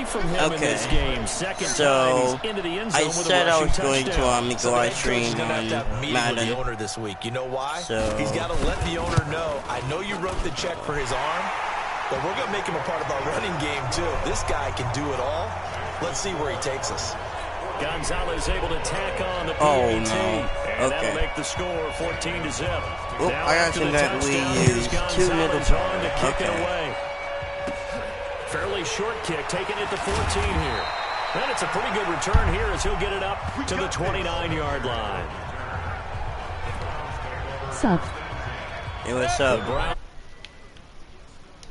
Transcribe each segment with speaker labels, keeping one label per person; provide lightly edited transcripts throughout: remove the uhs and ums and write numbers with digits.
Speaker 1: 3 from him in this game. Second
Speaker 2: so
Speaker 1: time he's into the end zone
Speaker 2: I
Speaker 1: with
Speaker 2: said
Speaker 1: a
Speaker 2: I was
Speaker 1: rushing
Speaker 2: going to go live stream on Madden.
Speaker 3: With the owner this week. You know why?
Speaker 2: So
Speaker 3: he's got to let the owner know, I know you wrote the check for his arm, but we're going to make him a part of our running game too. This guy can do it all. Let's see where he takes us.
Speaker 1: Gonzalez able to tack on the PAT.
Speaker 2: Oh, no.
Speaker 1: And that'll make the score 14-0.
Speaker 2: Oh,
Speaker 1: now
Speaker 2: I accidentally used 2 middle.
Speaker 1: On to kick it away. Fairly short kick, taking it to 14 here. And it's a pretty good return here as he'll get it up to the 29-yard line.
Speaker 4: Sub.
Speaker 2: Hey, what's up?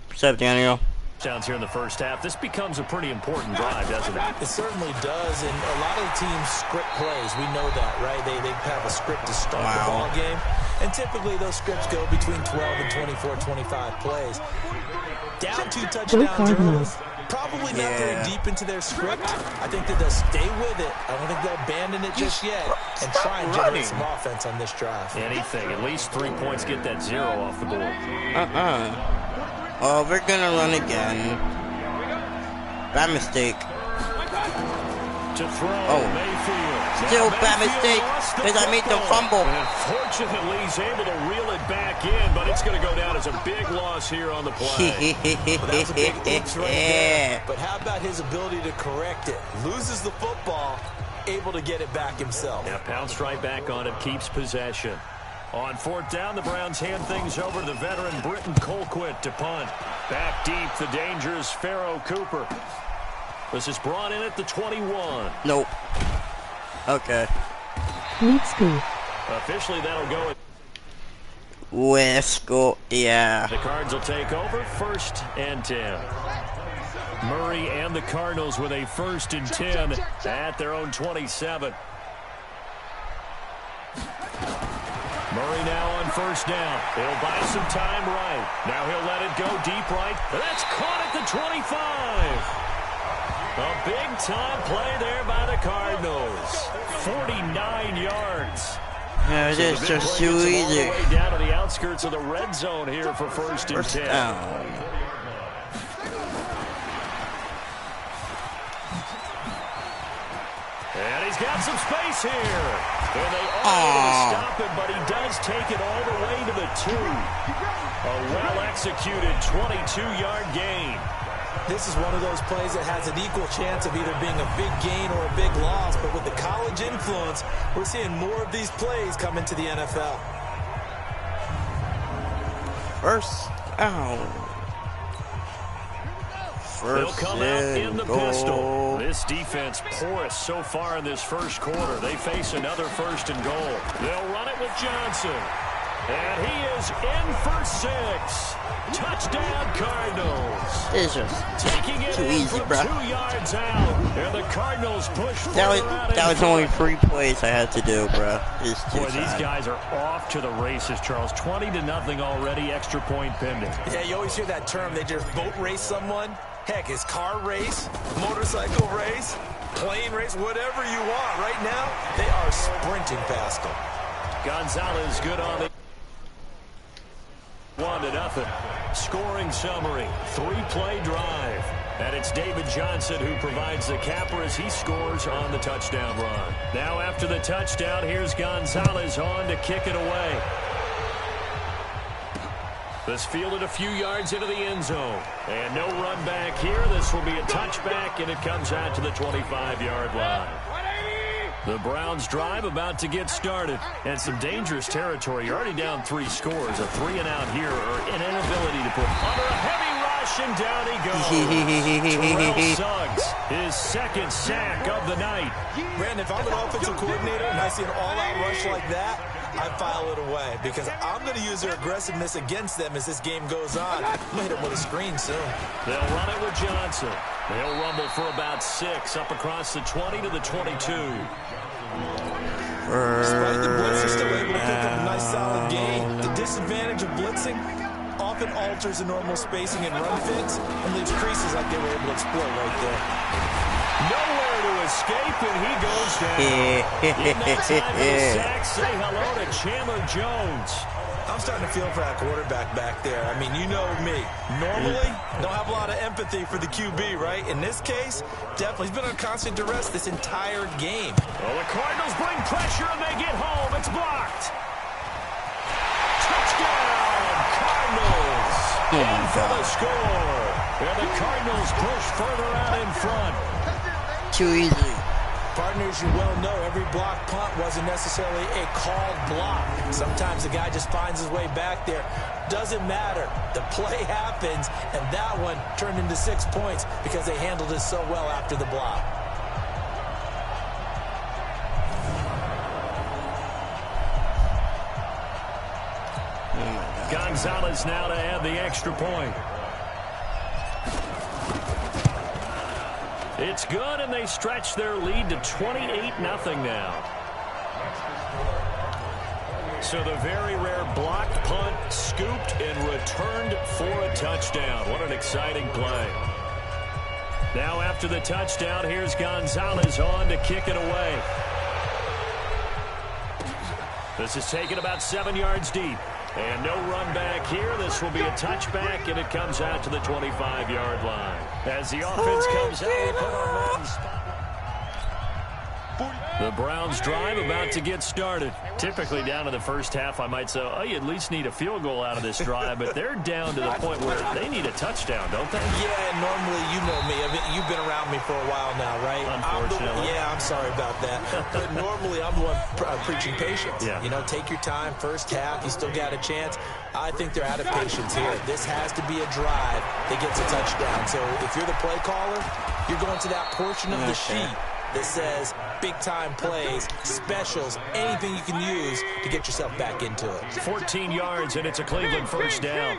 Speaker 2: What's up, Daniel?
Speaker 1: Downs here in the first half. This becomes a pretty important drive, doesn't it?
Speaker 3: It certainly does, and a lot of teams script plays. We know that, right? They have a script to start the ball game, and typically those scripts go between 12 and 24, 25 plays. Down 2 touchdowns early, probably not very deep into their script. I think that they'll stay with it. I don't think they'll abandon it just yet and try and generate some offense on this drive.
Speaker 1: Anything, at least 3 points, get that 0 off the board.
Speaker 2: Oh, we're gonna run again. Bad mistake.
Speaker 1: To throw, Mayfield.
Speaker 2: Still bad mistake, because I made the fumble.
Speaker 1: And fortunately, he's able to reel it back in, but it's going to go down as a big loss here on the play.
Speaker 3: Well, that's a big oops right there. But how about his ability to correct it? Loses the football, able to get it back himself.
Speaker 1: Now pounced right back on it, keeps possession. On 4th down, the Browns hand things over to the veteran Britton Colquitt to punt. Back deep, the dangerous Pharaoh Cooper. This is brought in at the 21.
Speaker 2: Nope. Okay.
Speaker 4: Let's go.
Speaker 1: Officially, that'll go.
Speaker 2: Let's go. Yeah.
Speaker 1: The Cards will take over 1st and 10. Murray and the Cardinals with a 1st and 10 at their own 27. Murray now on 1st down. He'll buy some time right. Now he'll let it go deep right. But that's caught at the 25. A big-time play there by the Cardinals. 49 yards.
Speaker 2: Yeah, it is just too easy.
Speaker 1: All the way down to the outskirts of the red zone here for 1st and 10. And he's got some space here. And they are able to stop him, but he does take it all the way to the 2. A well-executed 22-yard gain.
Speaker 3: This is one of those plays that has an equal chance of either being a big gain or a big loss, but with the college influence, we're seeing more of these plays come into the NFL.
Speaker 2: 1st down.
Speaker 1: They'll come out in the pistol. This defense porous so far in this 1st quarter. They face another 1st and goal. They'll run it with Johnson. And he is in for 6. Touchdown, Cardinals.
Speaker 2: It's just
Speaker 1: taking it
Speaker 2: too easy, bro.
Speaker 1: 2 yards out. And the Cardinals push
Speaker 2: that was only 3 plays I had to do, bro. It's too
Speaker 1: Boy, these guys are off to the races, Charles. 20-0 already. Extra point pending.
Speaker 3: Yeah, you always hear that term. They just boat race someone. Heck, it's car race, motorcycle race, plane race, whatever you want. Right now, they are sprinting past them.
Speaker 1: Gonzalez good on the 1-0. Scoring summary, 3-play drive. And it's David Johnson who provides the capper as he scores on the touchdown run. Now after the touchdown, here's Gonzalez on to kick it away. This fielded a few yards into the end zone. And no run back here. This will be a touchback, and it comes out to the 25-yard line. The Browns drive about to get started. And some dangerous territory. You're already down 3 scores. A 3-and-out here, or an inability to put under a heavy rush, and down he goes. Terrell Suggs, his 2nd sack of the night.
Speaker 3: Brandon, if I'm an offensive coordinator and I see an all-out rush like that, I file it away because I'm going to use their aggressiveness against them as this game goes on. I'm going to hit them with a screen soon.
Speaker 1: They'll run it with Johnson. They'll rumble for about 6 up across the 20 to the 22.
Speaker 3: Despite the blitz, they're still able to pick up a nice solid gain. The disadvantage of blitzing often alters the normal spacing and run fits and leaves creases like they were able to exploit right there.
Speaker 1: Nowhere to escape, and he goes down. In that time of the sack, say hello to Chandler Jones.
Speaker 3: I'm starting to feel for that quarterback back there. I mean, you know me. Normally, don't have a lot of empathy for the QB, right? In this case, definitely. He's been on constant duress this entire game.
Speaker 1: Well, the Cardinals bring pressure, and they get home. It's blocked. Touchdown, Cardinals. In for the score. And the Cardinals push further out in front.
Speaker 2: Too easy.
Speaker 3: Partners, you well know every block punt wasn't necessarily a called block. Sometimes the guy just finds his way back there. Doesn't matter. The play happens, and that one turned into 6 points because they handled it so well after the block.
Speaker 1: Gonzalez now to add the extra point. It's good, and they stretch their lead to 28-0 now. So the very rare blocked punt, scooped, and returned for a touchdown. What an exciting play. Now after the touchdown, here's Gonzalez on to kick it away. This is taken about 7 yards deep. And no run back here. This will be a touchback, and it comes out to the 25-yard line. As the offense comes out, we put our men in spot. The Browns drive about to get started. Typically down to the first half, I might say, oh, you at least need a field goal out of this drive, but they're down to the point where they need a touchdown, don't they?
Speaker 3: Yeah, normally, you know me. You've been around me for a while now, right?
Speaker 1: Unfortunately.
Speaker 3: I'm sorry about that. But normally, I'm the one preaching patience.
Speaker 1: Yeah.
Speaker 3: You know, take your time, first half, you still got a chance. I think they're out of patience here. This has to be a drive that gets a touchdown. So if you're the play caller, you're going to that portion of the sheet that says big-time plays, specials, anything you can use to get yourself back into it.
Speaker 1: 14 yards, and it's a Cleveland first down.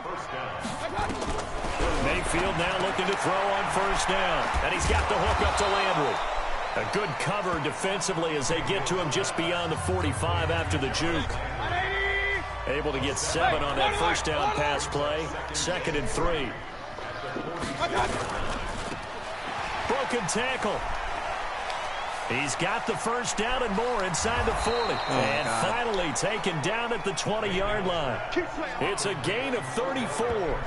Speaker 1: Mayfield now looking to throw on first down, and he's got the hook up to Landry. A good cover defensively as they get to him just beyond the 45 after the juke. Able to get 7 on that first down pass play. 2nd and 3. Broken tackle. He's got the first down and more inside the 40. And finally taken down at the 20-yard line. It's a gain of 34.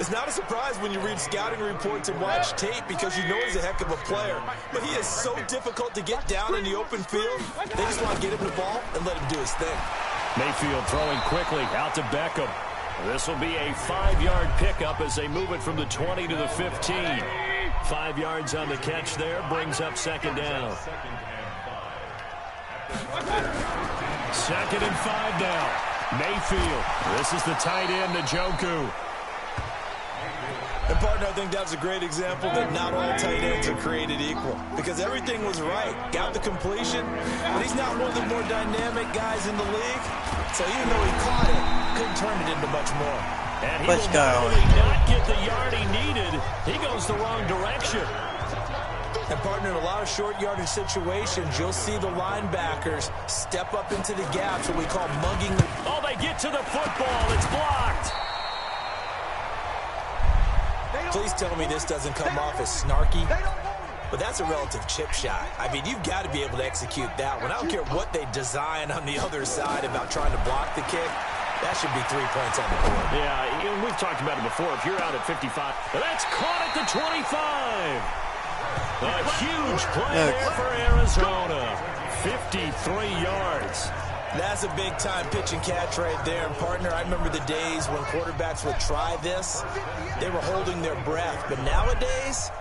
Speaker 3: It's not a surprise when you read scouting reports and watch tape because you know he's a heck of a player. But he is so difficult to get down in the open field. They just want to get him the ball and let him do his thing.
Speaker 1: Mayfield throwing quickly out to Beckham. This will be a 5-yard pickup as they move it from the 20 to the 15. 5 yards on the catch there, brings up 2nd down. 2nd and 5 now. Mayfield. This is the tight end, Njoku.
Speaker 3: And, partner, I think that's a great example that not all tight ends are created equal because everything was right. Got the completion, but he's not one of the more dynamic guys in the league. So even though he caught it, couldn't turn it into much more.
Speaker 1: And he will not get the yard he needed. He goes the wrong direction.
Speaker 3: And, partner, in a lot of short yardage situations, you'll see the linebackers step up into the gaps, what we call mugging.
Speaker 1: Oh, they get to the football. It's blocked.
Speaker 3: Please tell me this doesn't come off as snarky. But that's a relative chip shot. I mean, you've got to be able to execute that one. I don't care what they design on the other side about trying to block the kick. That should be 3 points on the board.
Speaker 1: Yeah, we've talked about it before. If you're out at 55, that's caught at the 25. A huge play there for Arizona. 53 yards.
Speaker 3: That's a big-time pitch and catch right there. And, partner, I remember the days when quarterbacks would try this. They were holding their breath. But nowadays,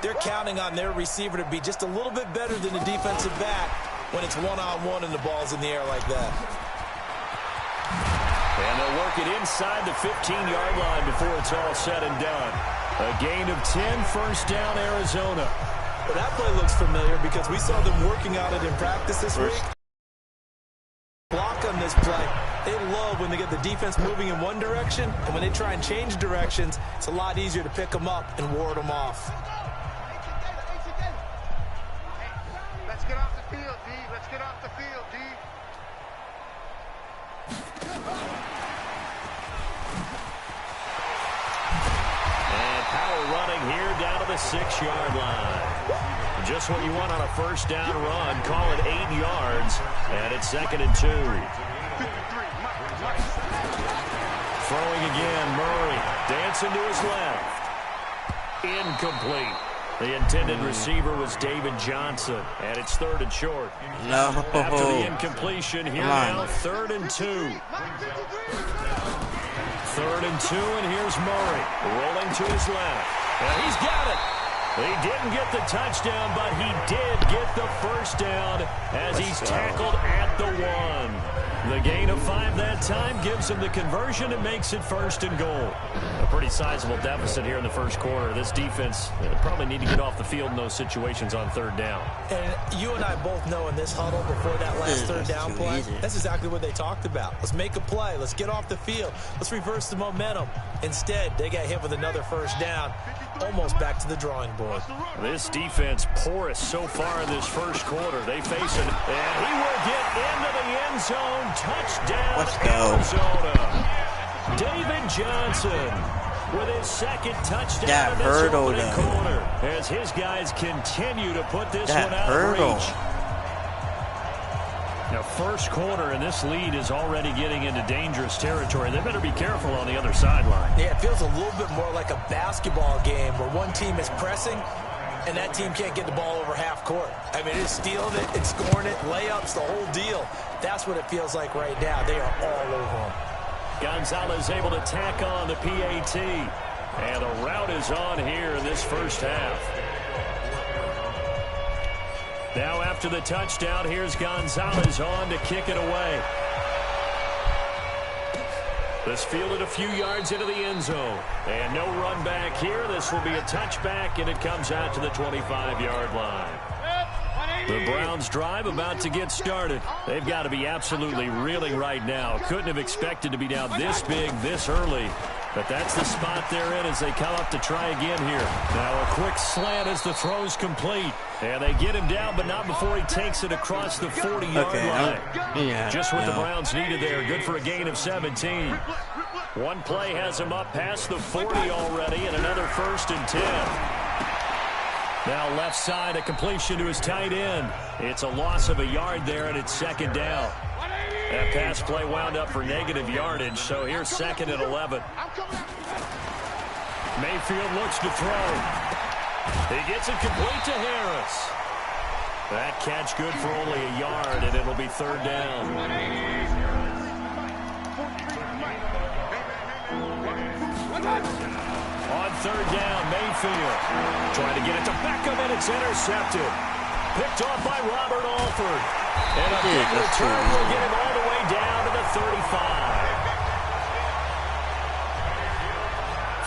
Speaker 3: they're counting on their receiver to be just a little bit better than the defensive back when it's one-on-one and the ball's in the air like that.
Speaker 1: And they'll work it inside the 15-yard line before it's all said and done. A gain of 10, first down, Arizona.
Speaker 3: Well, that play looks familiar because we saw them working on it in practice this week. Block on this play. They love when they get the defense moving in one direction, and when they try and change directions, it's a lot easier to pick them up and ward them off.
Speaker 5: Let's get off the field, D. Let's get off the field, D.
Speaker 1: And power running here down to the 6-yard line. Just what you want on a first down run. Call it 8 yards, and it's 2nd and 2. Throwing again, Murray. Dancing to his left. Incomplete. The intended receiver was David Johnson, and it's 3rd and short.
Speaker 2: No.
Speaker 1: After the incompletion, here now, 3rd and 2. 3rd and 2, and here's Murray rolling to his left. And he's got it. He didn't get the touchdown, but he did get the first down as he's tackled at the 1. The gain of 5 that time gives him the conversion and makes it 1st and goal. A pretty sizable deficit here in the first quarter. This defense probably need to get off the field in those situations on 3rd down.
Speaker 3: And you and I both know in this huddle before that last 3rd down play, that's exactly what they talked about. Let's make a play. Let's get off the field. Let's reverse the momentum. Instead, they got hit with another 1st down. Almost back to the drawing board.
Speaker 1: This defense porous so far in this first quarter. They face it, and he will get into the end zone. Touchdown,
Speaker 2: Let's go.
Speaker 1: Arizona. David Johnson with his 2nd touchdown in this opening quarter as his guys continue to put this one out of reach. Now, first quarter, and this lead is already getting into dangerous territory. They better be careful on the other sideline.
Speaker 3: Yeah, it feels a little bit more like a basketball game where one team is pressing and that team can't get the ball over half court. I mean, it's stealing it, it's scoring it, layups, the whole deal. That's what it feels like right now. They are all over them.
Speaker 1: Gonzalez able to tack on the PAT. And the route is on here in this first half. Now after the touchdown, here's Gonzalez on to kick it away. This fielded a few yards into the end zone. And no run back here. This will be a touchback, and it comes out to the 25-yard line. The Browns drive about to get started. They've got to be absolutely reeling right now. Couldn't have expected to be down this big, this early. But that's the spot they're in as they come up to try again here. Now a quick slant as the throw's complete. And they get him down, but not before he takes it across the 40-yard line. Just what the Browns needed there. Good for a gain of 17. One play has him up past the 40 already, and another 1st and 10. Now left side, a completion to his tight end. It's a loss of a yard there, and it's 2nd down. That pass play wound up for negative yardage, so here's 2nd and 11. Mayfield looks to throw. He gets it complete to Harris. That catch good for only a yard, and it'll be 3rd down. On 3rd down, Mayfield trying to get it to Beckham, and it's intercepted. Picked off by Robert Alford. And a big return will get him all the way down to the 35.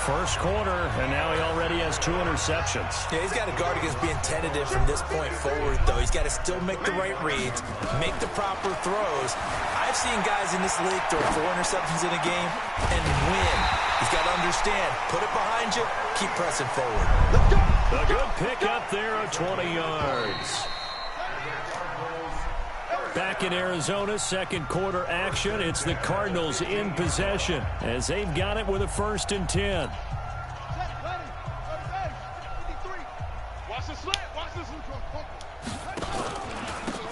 Speaker 1: First quarter, and now he already has 2 interceptions.
Speaker 3: Yeah, he's got to guard against being tentative from this point forward, though. He's got to still make the right reads, make the proper throws. I've seen guys in this league throw 4 interceptions in a game and win. He's got to understand, put it behind you, keep pressing forward.
Speaker 1: A good pick up there of 20 yards. Back in Arizona, second quarter action. It's the Cardinals in possession as they've got it with a 1st and 10.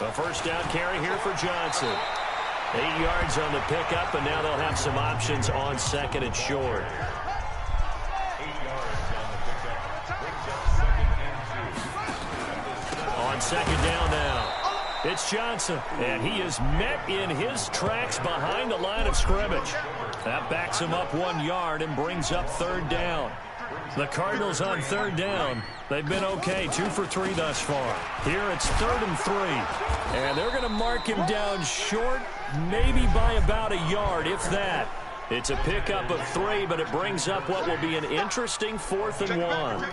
Speaker 1: A first down carry here for Johnson. 8 yards on the pickup, and now they'll have some options on 2nd and short. On 2nd down now. It's Johnson, and he is met in his tracks behind the line of scrimmage. That backs him up 1 yard and brings up 3rd down. The Cardinals on 3rd down. They've been okay, 2 for 3 thus far. Here it's 3rd and 3. And they're going to mark him down short, maybe by about a yard, if that. It's a pickup of 3, but it brings up what will be an interesting 4th and 1.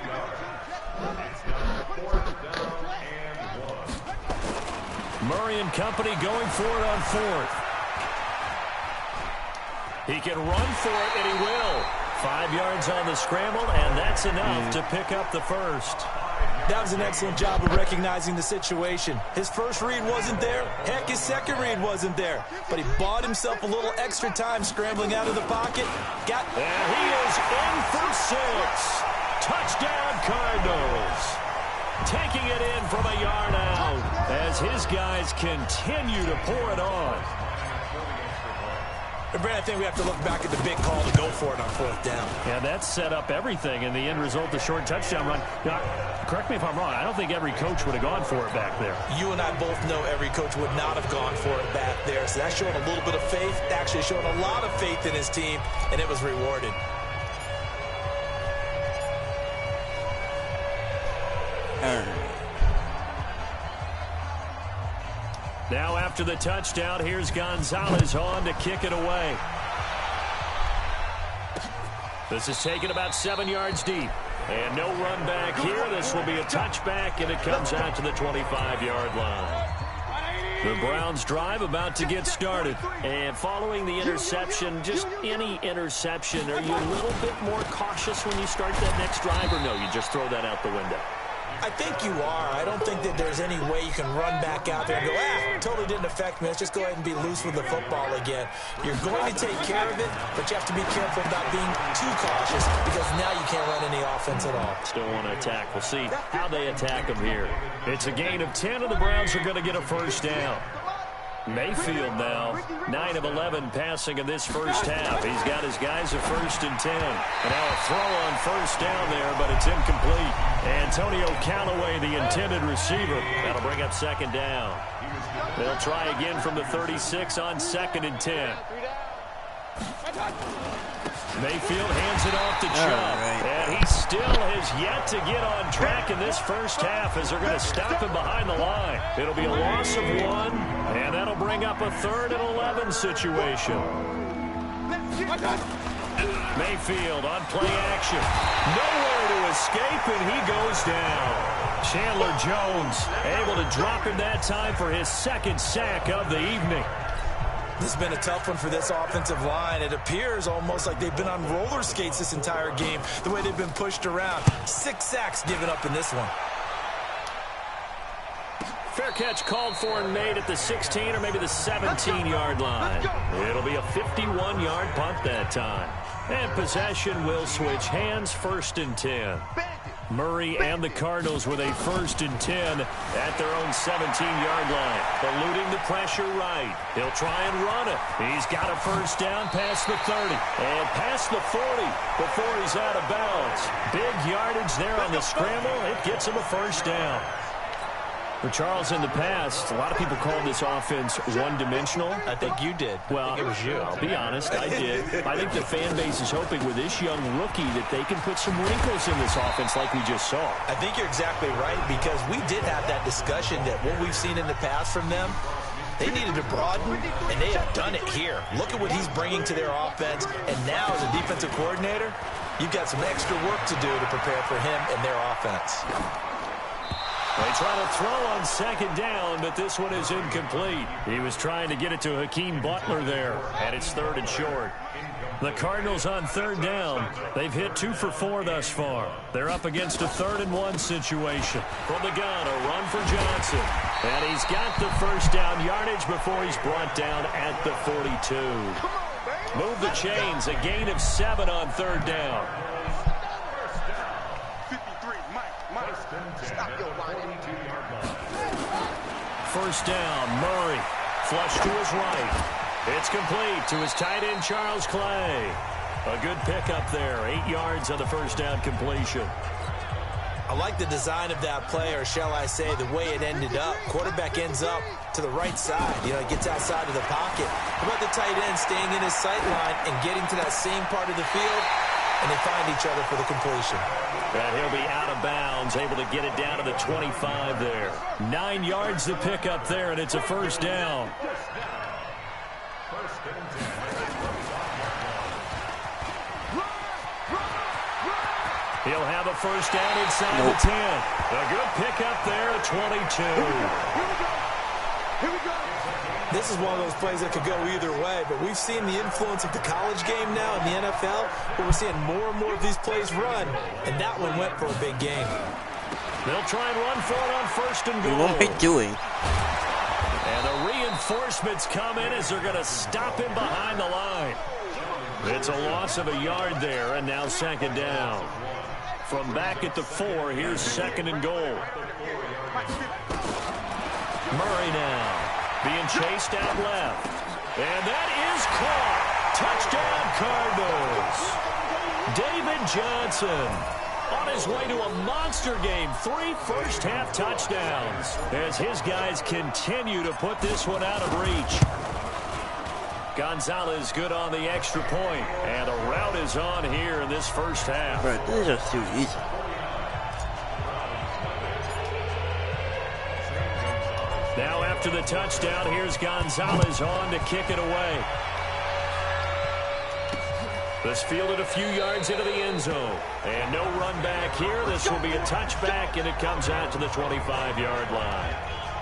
Speaker 1: Murray and company going for it on 4th. He can run for it, and he will. 5 yards on the scramble, and that's enough to pick up the first.
Speaker 3: That was an excellent job of recognizing the situation. His first read wasn't there. Heck, his second read wasn't there. But he bought himself a little extra time scrambling out of the pocket.
Speaker 1: And he is in for 6. Touchdown, Cardinals. Taking it in from a yard out as his guys continue to pour it on.
Speaker 3: And Brandon, I think we have to look back at the big call to go for it on 4th down.
Speaker 1: Yeah, that set up everything in the end result, the short touchdown run. Now, correct me if I'm wrong, I don't think every coach would have gone for it back there.
Speaker 3: You and I both know every coach would not have gone for it back there. So that's showing a little bit of faith, actually showing a lot of faith in his team, and it was rewarded.
Speaker 1: Now after the touchdown, here's Gonzalez on to kick it away. This is taken about 7 yards deep. And no run back here. This will be a touchback, and it comes out to the 25-yard line. The Browns drive about to get started. And following the interception, just any interception, are you a little bit more cautious when you start that next drive, or no, you just throw that out the window?
Speaker 3: I think you are. I don't think that there's any way you can run back out there and go, totally didn't affect me. Let's just go ahead and be loose with the football again. You're going to take care of it, but you have to be careful about being too cautious because now you can't run any offense at all.
Speaker 1: Still want to attack. We'll see how they attack them here. It's a gain of 10, and the Browns are going to get a first down. Mayfield now, 9 of 11 passing in this first half. He's got his guys at 1st and 10. And now a throw on first down there, but it's incomplete. Antonio Callaway, the intended receiver. That'll bring up 2nd down. They'll try again from the 36 on 2nd and 10. Mayfield hands it off to Chubb, and he still has yet to get on track in this first half as they're going to stop him behind the line. It'll be a loss of 1, and that'll bring up a 3rd and 11 situation. Mayfield on play action. Nowhere to escape, and he goes down. Chandler Jones able to drop him that time for his 2nd sack of the evening.
Speaker 3: This has been a tough one for this offensive line. It appears almost like they've been on roller skates this entire game, the way they've been pushed around. 6 sacks given up in this one.
Speaker 1: Fair catch called for and made at the 16 or maybe the 17-yard line. It'll be a 51-yard punt that time. And possession will switch hands, 1st and 10. Murray and the Cardinals with a 1st and 10 at their own 17-yard line. Eluding the pressure right. He'll try and run it. He's got a first down past the 30 and past the 40 before he's out of bounds. Big yardage there on the scramble. It gets him a first down. For Charles, in the past, a lot of people called this offense one-dimensional.
Speaker 3: I think you did.
Speaker 1: Well,
Speaker 3: I think it was you.
Speaker 1: I'll be honest, I did. I think the fan base is hoping with this young rookie that they can put some wrinkles in this offense like we just saw.
Speaker 3: I think you're exactly right because we did have that discussion that what we've seen in the past from them, they needed to broaden, and they have done it here. Look at what he's bringing to their offense, and now as a defensive coordinator, you've got some extra work to do to prepare for him and their offense.
Speaker 1: They try to throw on 2nd down, but this one is incomplete. He was trying to get it to Hakeem Butler there, and it's 3rd and short. The Cardinals on 3rd down. They've hit 2 for 4 thus far. They're up against a 3rd and 1 situation. From the gun, a run for Johnson. And he's got the first down yardage before he's brought down at the 42. Move the chains, a gain of 7 on 3rd down. First down, Murray. Flush to his right. It's complete to his tight end, Charles Clay. A good pickup there. 8 yards on the first down completion.
Speaker 3: I like the design of that play, or shall I say the way it ended up. Quarterback ends up to the right side. You know, he gets outside of the pocket. How about the tight end staying in his sight line and getting to that same part of the field, and they find each other for the completion.
Speaker 1: And he'll be out of bounds, able to get it down to the 25 there. 9 yards to pick up there, and it's a first down. He'll have a first down inside the 10. A good pickup there at 22.
Speaker 5: Here we go.
Speaker 3: This is one of those plays that could go either way, but we've seen the influence of the college game now in the NFL, where we're seeing more and more of these plays run, and that one went for a big gain.
Speaker 1: They'll try and run for it on 1st and goal.
Speaker 2: What am I doing?
Speaker 1: And the reinforcements come in as they're going to stop him behind the line. It's a loss of a yard there, and now 2nd down. From back at the 4, here's 2nd and goal. Murray now being chased out left. And that is caught. touchdown Cardinals. David Johnson on his way to a monster game. 3 first-half touchdowns as his guys continue to put this one out of reach. Gonzalez good on the extra point, and a rout is on here in this first half.
Speaker 2: Bro, this is just too easy.
Speaker 1: Now after the touchdown, here's Gonzalez on to kick it away. This fielded a few yards into the end zone. And no run back here. This will be a touchback, and it comes out to the 25-yard line.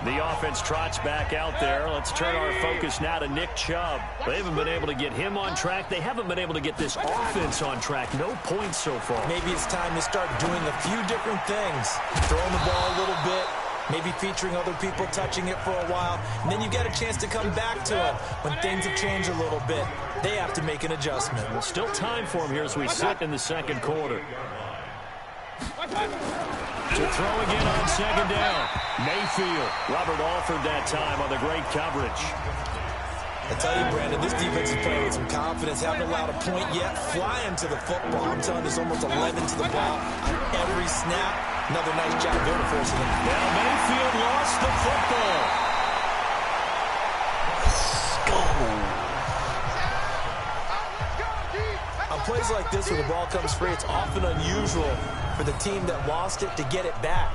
Speaker 1: The offense trots back out there. Let's turn our focus now to Nick Chubb. They haven't been able to get him on track. They haven't been able to get this offense on track. No points so far.
Speaker 3: Maybe it's time to start doing a few different things. Throwing the ball a little bit. Maybe featuring other people, touching it for a while. And then you get a chance to come back to it when things have changed a little bit. They have to make an adjustment.
Speaker 1: Well, still time for him here as we sit in the second quarter. To throw again on second down. Mayfield. Robert Alford that time on the great coverage.
Speaker 3: I tell you, Brandon, this defense is playing with some confidence. Haven't allowed a point yet. Flying to the football. I'm telling you, there's almost 11 to the ball on every snap. Another nice job there forcing him.
Speaker 1: Now Mayfield lost the football.
Speaker 2: Let's go.
Speaker 3: On plays like this where the ball comes free, it's often unusual for the team that lost it to get it back.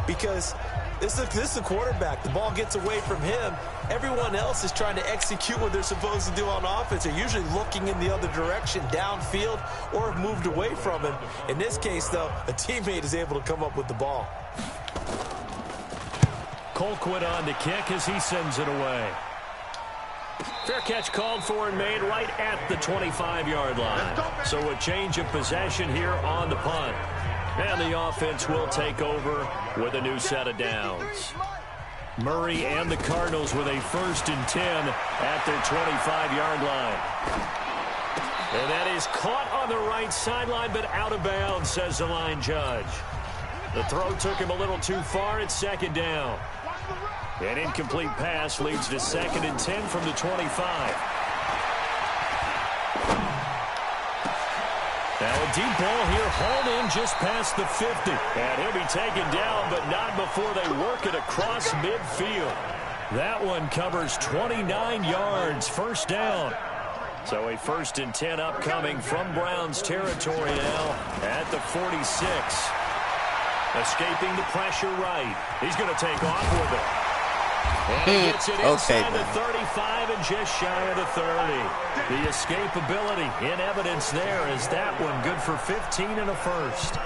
Speaker 3: Because this is the quarterback. The ball gets away from him. Everyone else is trying to execute what they're supposed to do on offense. They're usually looking in the other direction, downfield, or have moved away from him. In this case, though, a teammate is able to come up with the ball.
Speaker 1: Colquitt on to kick as he sends it away. Fair catch called for and made right at the 25-yard line. So a change of possession here on the punt. And the offense will take over with a new set of downs. Murray and the Cardinals with a 1st and 10 at their 25-yard line. And that is caught on the right sideline, but out of bounds, says the line judge. The throw took him a little too far. It's second down. An incomplete pass leads to 2nd and 10 from the 25. Now a deep ball here, hauled in just past the 50. And he'll be taken down, but not before they work it across midfield. That one covers 29 yards, first down. So a 1st and 10 upcoming from Browns territory now at the 46. Escaping the pressure right. He's going to take off with it. And he gets it inside the 35 and just shy of the 30. The escapability in evidence there is that one good for 15 and a first.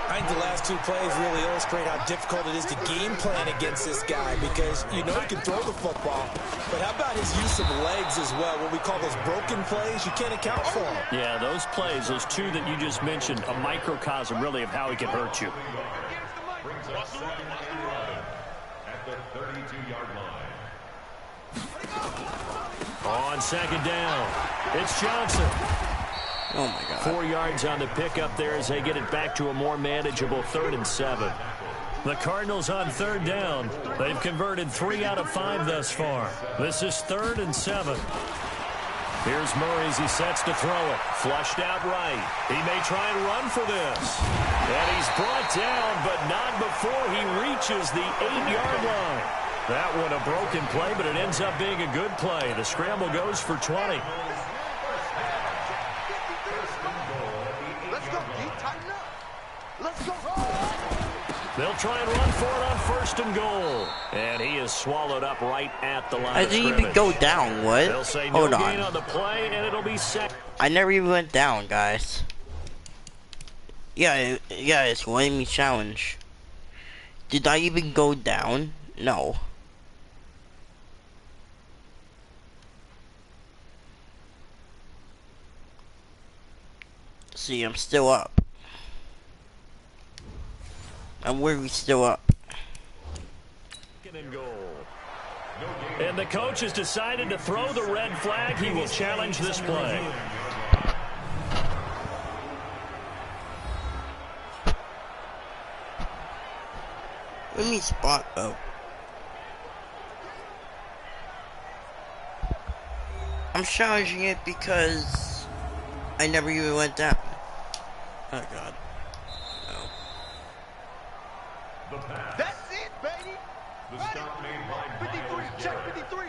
Speaker 3: I think the last 2 plays really illustrate how difficult it is to game plan against this guy because you know he can throw the football, but how about his use of legs as well? What we call those broken plays, you can't account for them.
Speaker 1: Yeah, those plays, those 2 that you just mentioned, a microcosm really of how he can hurt you. On second down, it's Johnson.
Speaker 2: Oh, my God.
Speaker 1: 4 yards on the pickup there as they get it back to a more manageable 3rd and 7. The Cardinals on 3rd down. They've converted 3 out of 5 thus far. This is 3rd and 7. Here's Murray as he sets to throw it. Flushed out right. He may try and run for this. And he's brought down, but not before he reaches the 8-yard line. That one a broken play, but it ends up being a good play. The scramble goes for 20.
Speaker 5: Let's go, D. Tighten up. Let's go.
Speaker 1: They'll try and run for it on 1st and goal. And he is swallowed up right at the line
Speaker 2: I
Speaker 1: of
Speaker 2: didn't
Speaker 1: scrimmage.
Speaker 2: even go down, what?
Speaker 1: They'll say no
Speaker 2: Hold
Speaker 1: gain
Speaker 2: on.
Speaker 1: on the play, and it'll be second.
Speaker 2: I never even went down, guys. Yeah, it's letting me challenge. Did I even go down? No. See, I'm still up. I'm really still up.
Speaker 1: And goal. And the coach has decided to throw the red flag. He will challenge this play.
Speaker 2: Let me spot up. I'm challenging it because I never even went down. Oh god. Oh.
Speaker 5: That's it, baby.
Speaker 1: The stop made by
Speaker 5: 53, check 53.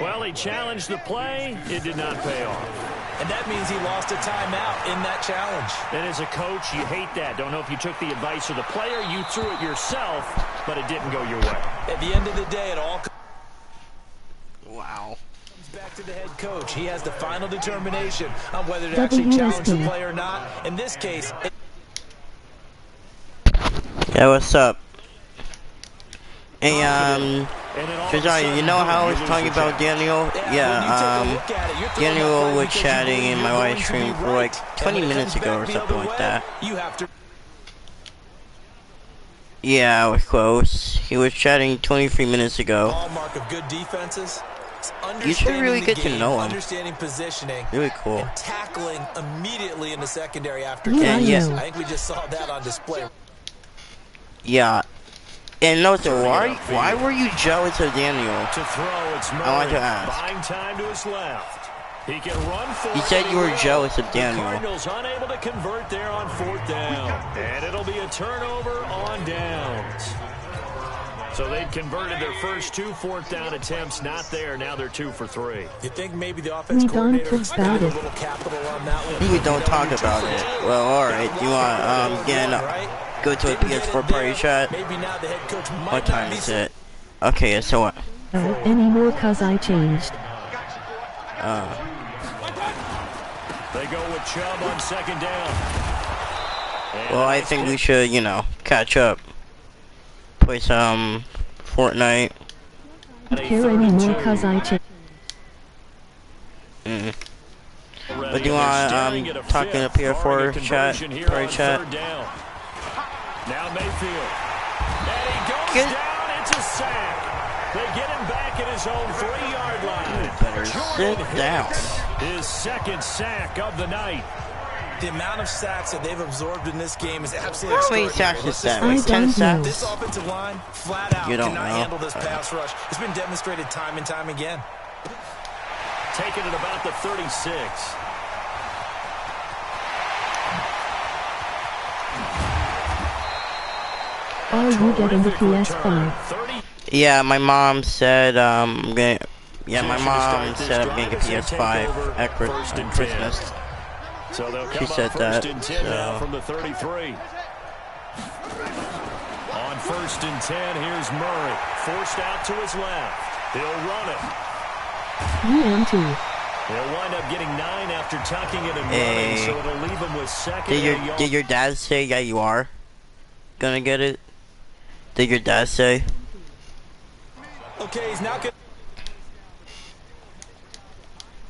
Speaker 1: Well, he challenged the play. It did not pay off.
Speaker 3: And that means he lost a timeout in that challenge.
Speaker 1: And as a coach, you hate that. Don't know if you took the advice of the player, you threw it yourself, but it didn't go your way.
Speaker 3: At the end of the day, it all
Speaker 2: Wow.
Speaker 3: comes back to the head coach. He has the final determination on whether to actually challenge the play or not. In this case,
Speaker 2: Yeah, what's up? Hey, Trizari, you know how I was talking about Daniel? Yeah, Daniel was chatting in my live stream for like 20 minutes ago or something like that.
Speaker 3: You have to.
Speaker 2: Yeah, I was close. He was chatting 23 minutes ago.
Speaker 3: Hallmark of good defenses.
Speaker 2: You should really get to know him.
Speaker 3: Understanding positioning.
Speaker 2: Really cool.
Speaker 3: And tackling immediately in the secondary after
Speaker 2: Yeah,
Speaker 3: catch.
Speaker 2: yeah.
Speaker 3: I think we just saw that on display.
Speaker 2: Yeah. And notice, why were you jealous of Daniel?
Speaker 1: To throw, it's Murray.
Speaker 2: I want to ask.
Speaker 1: Buying time to his left. He can run forward.
Speaker 2: You said you were jealous of
Speaker 1: The
Speaker 2: Daniel.
Speaker 1: Cardinals unable to convert there on 4th down. And it'll be a turnover on downs. So they'd converted their first 2 4th down attempts. Not there. Now they're 2 for 3.
Speaker 3: You think maybe the offense
Speaker 4: We don't
Speaker 3: coordinator
Speaker 4: talk
Speaker 3: expended
Speaker 4: about
Speaker 3: a
Speaker 4: it.
Speaker 3: little capital on that one?
Speaker 2: We don't talk about it. Well, alright. You want, go to a PS4 party chat?
Speaker 3: Maybe now the head coach might
Speaker 2: What time
Speaker 3: not be
Speaker 2: is it? Okay, so what?
Speaker 4: Anymore cause I changed.
Speaker 1: They go with Chubb on 2nd down. And
Speaker 2: Well, I think we should, catch up. Play some Fortnite.
Speaker 4: Care anymore cause I changed.
Speaker 2: But do you want, talk in the PS4 chat, party chat?
Speaker 1: Now Mayfield. And he goes
Speaker 2: Good.
Speaker 1: down. It's a sack. They get him back at his own 3-yard line.
Speaker 2: Better sit down.
Speaker 1: His 2nd sack of the night.
Speaker 3: The amount of sacks that they've absorbed in this game is absolutely
Speaker 2: How many
Speaker 3: extraordinary.
Speaker 2: sacks is that?
Speaker 4: I
Speaker 2: Like 10
Speaker 4: don't know.
Speaker 3: This
Speaker 2: sacks?
Speaker 3: offensive line, flat out,
Speaker 2: You don't
Speaker 3: cannot
Speaker 2: know?
Speaker 3: handle this pass rush. It's been demonstrated time and time again.
Speaker 1: Taking it about the 36.
Speaker 4: Are you getting the PS5?
Speaker 1: 30.
Speaker 2: Yeah, my mom said, I'm gonna get a PS5 at Christmas.
Speaker 1: So they'll come
Speaker 2: She said
Speaker 1: up
Speaker 2: that,
Speaker 1: 1st and 10 now
Speaker 2: so-
Speaker 1: from the 33. On 1st and 10, here's Murray. Forced out to his left. He'll run it.
Speaker 4: You am too.
Speaker 1: They'll wind up getting 9 after tucking it and
Speaker 2: Hey.
Speaker 1: running, so it'll leave him with 2nd and a yard.
Speaker 2: Did your dad say yeah you are gonna get it? Did your dad say?
Speaker 3: Okay, he's now getting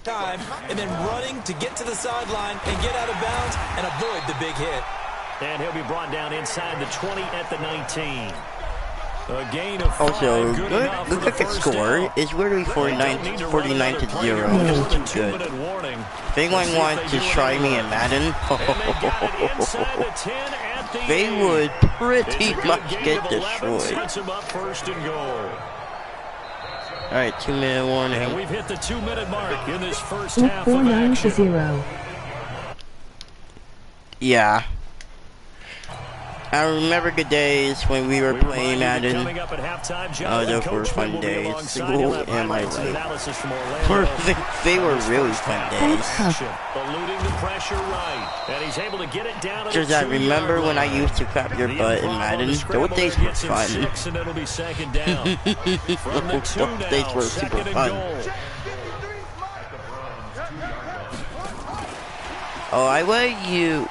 Speaker 3: time and then running to get to the sideline and get out of bounds and avoid the big hit.
Speaker 1: And he'll be brought down inside the 20 at the 19. A gain of 5,
Speaker 2: Also,
Speaker 1: good enough for
Speaker 2: look
Speaker 1: the
Speaker 2: at the
Speaker 1: first
Speaker 2: score.
Speaker 1: down.
Speaker 2: It's literally 49 to 0. It's too good. If anyone wants to try me in Madden, they would pretty much get destroyed. Alright, 2-minute
Speaker 1: And
Speaker 2: warning.
Speaker 1: we've hit the 2-minute mark in this first half of
Speaker 4: 49 to
Speaker 1: action.
Speaker 4: 0.
Speaker 2: Yeah. I remember good days when we were playing Madden.
Speaker 1: Coming up at halftime, John,
Speaker 2: Oh,
Speaker 1: and
Speaker 2: those were
Speaker 1: Coach
Speaker 2: fun
Speaker 1: will be
Speaker 2: days.
Speaker 1: alongside him. That
Speaker 2: In my
Speaker 1: highlights and
Speaker 2: life.
Speaker 1: analysis from Orlando.
Speaker 2: They were really fun days.
Speaker 1: Eluding the pressure right. And he's able to get it down to
Speaker 2: Just
Speaker 1: the
Speaker 2: I
Speaker 1: 2-yard
Speaker 2: remember when I
Speaker 1: line.
Speaker 2: used to clap your
Speaker 1: The
Speaker 2: butt in
Speaker 1: improv on
Speaker 2: Madden.
Speaker 1: the
Speaker 2: Those
Speaker 1: scrimmage
Speaker 2: days were
Speaker 1: gets him
Speaker 2: fun.
Speaker 1: 6, and it'll be 2nd down. From the 2
Speaker 2: Those days
Speaker 1: now,
Speaker 2: were super
Speaker 1: 2nd and
Speaker 2: fun.
Speaker 1: goal.
Speaker 2: Oh, I let you.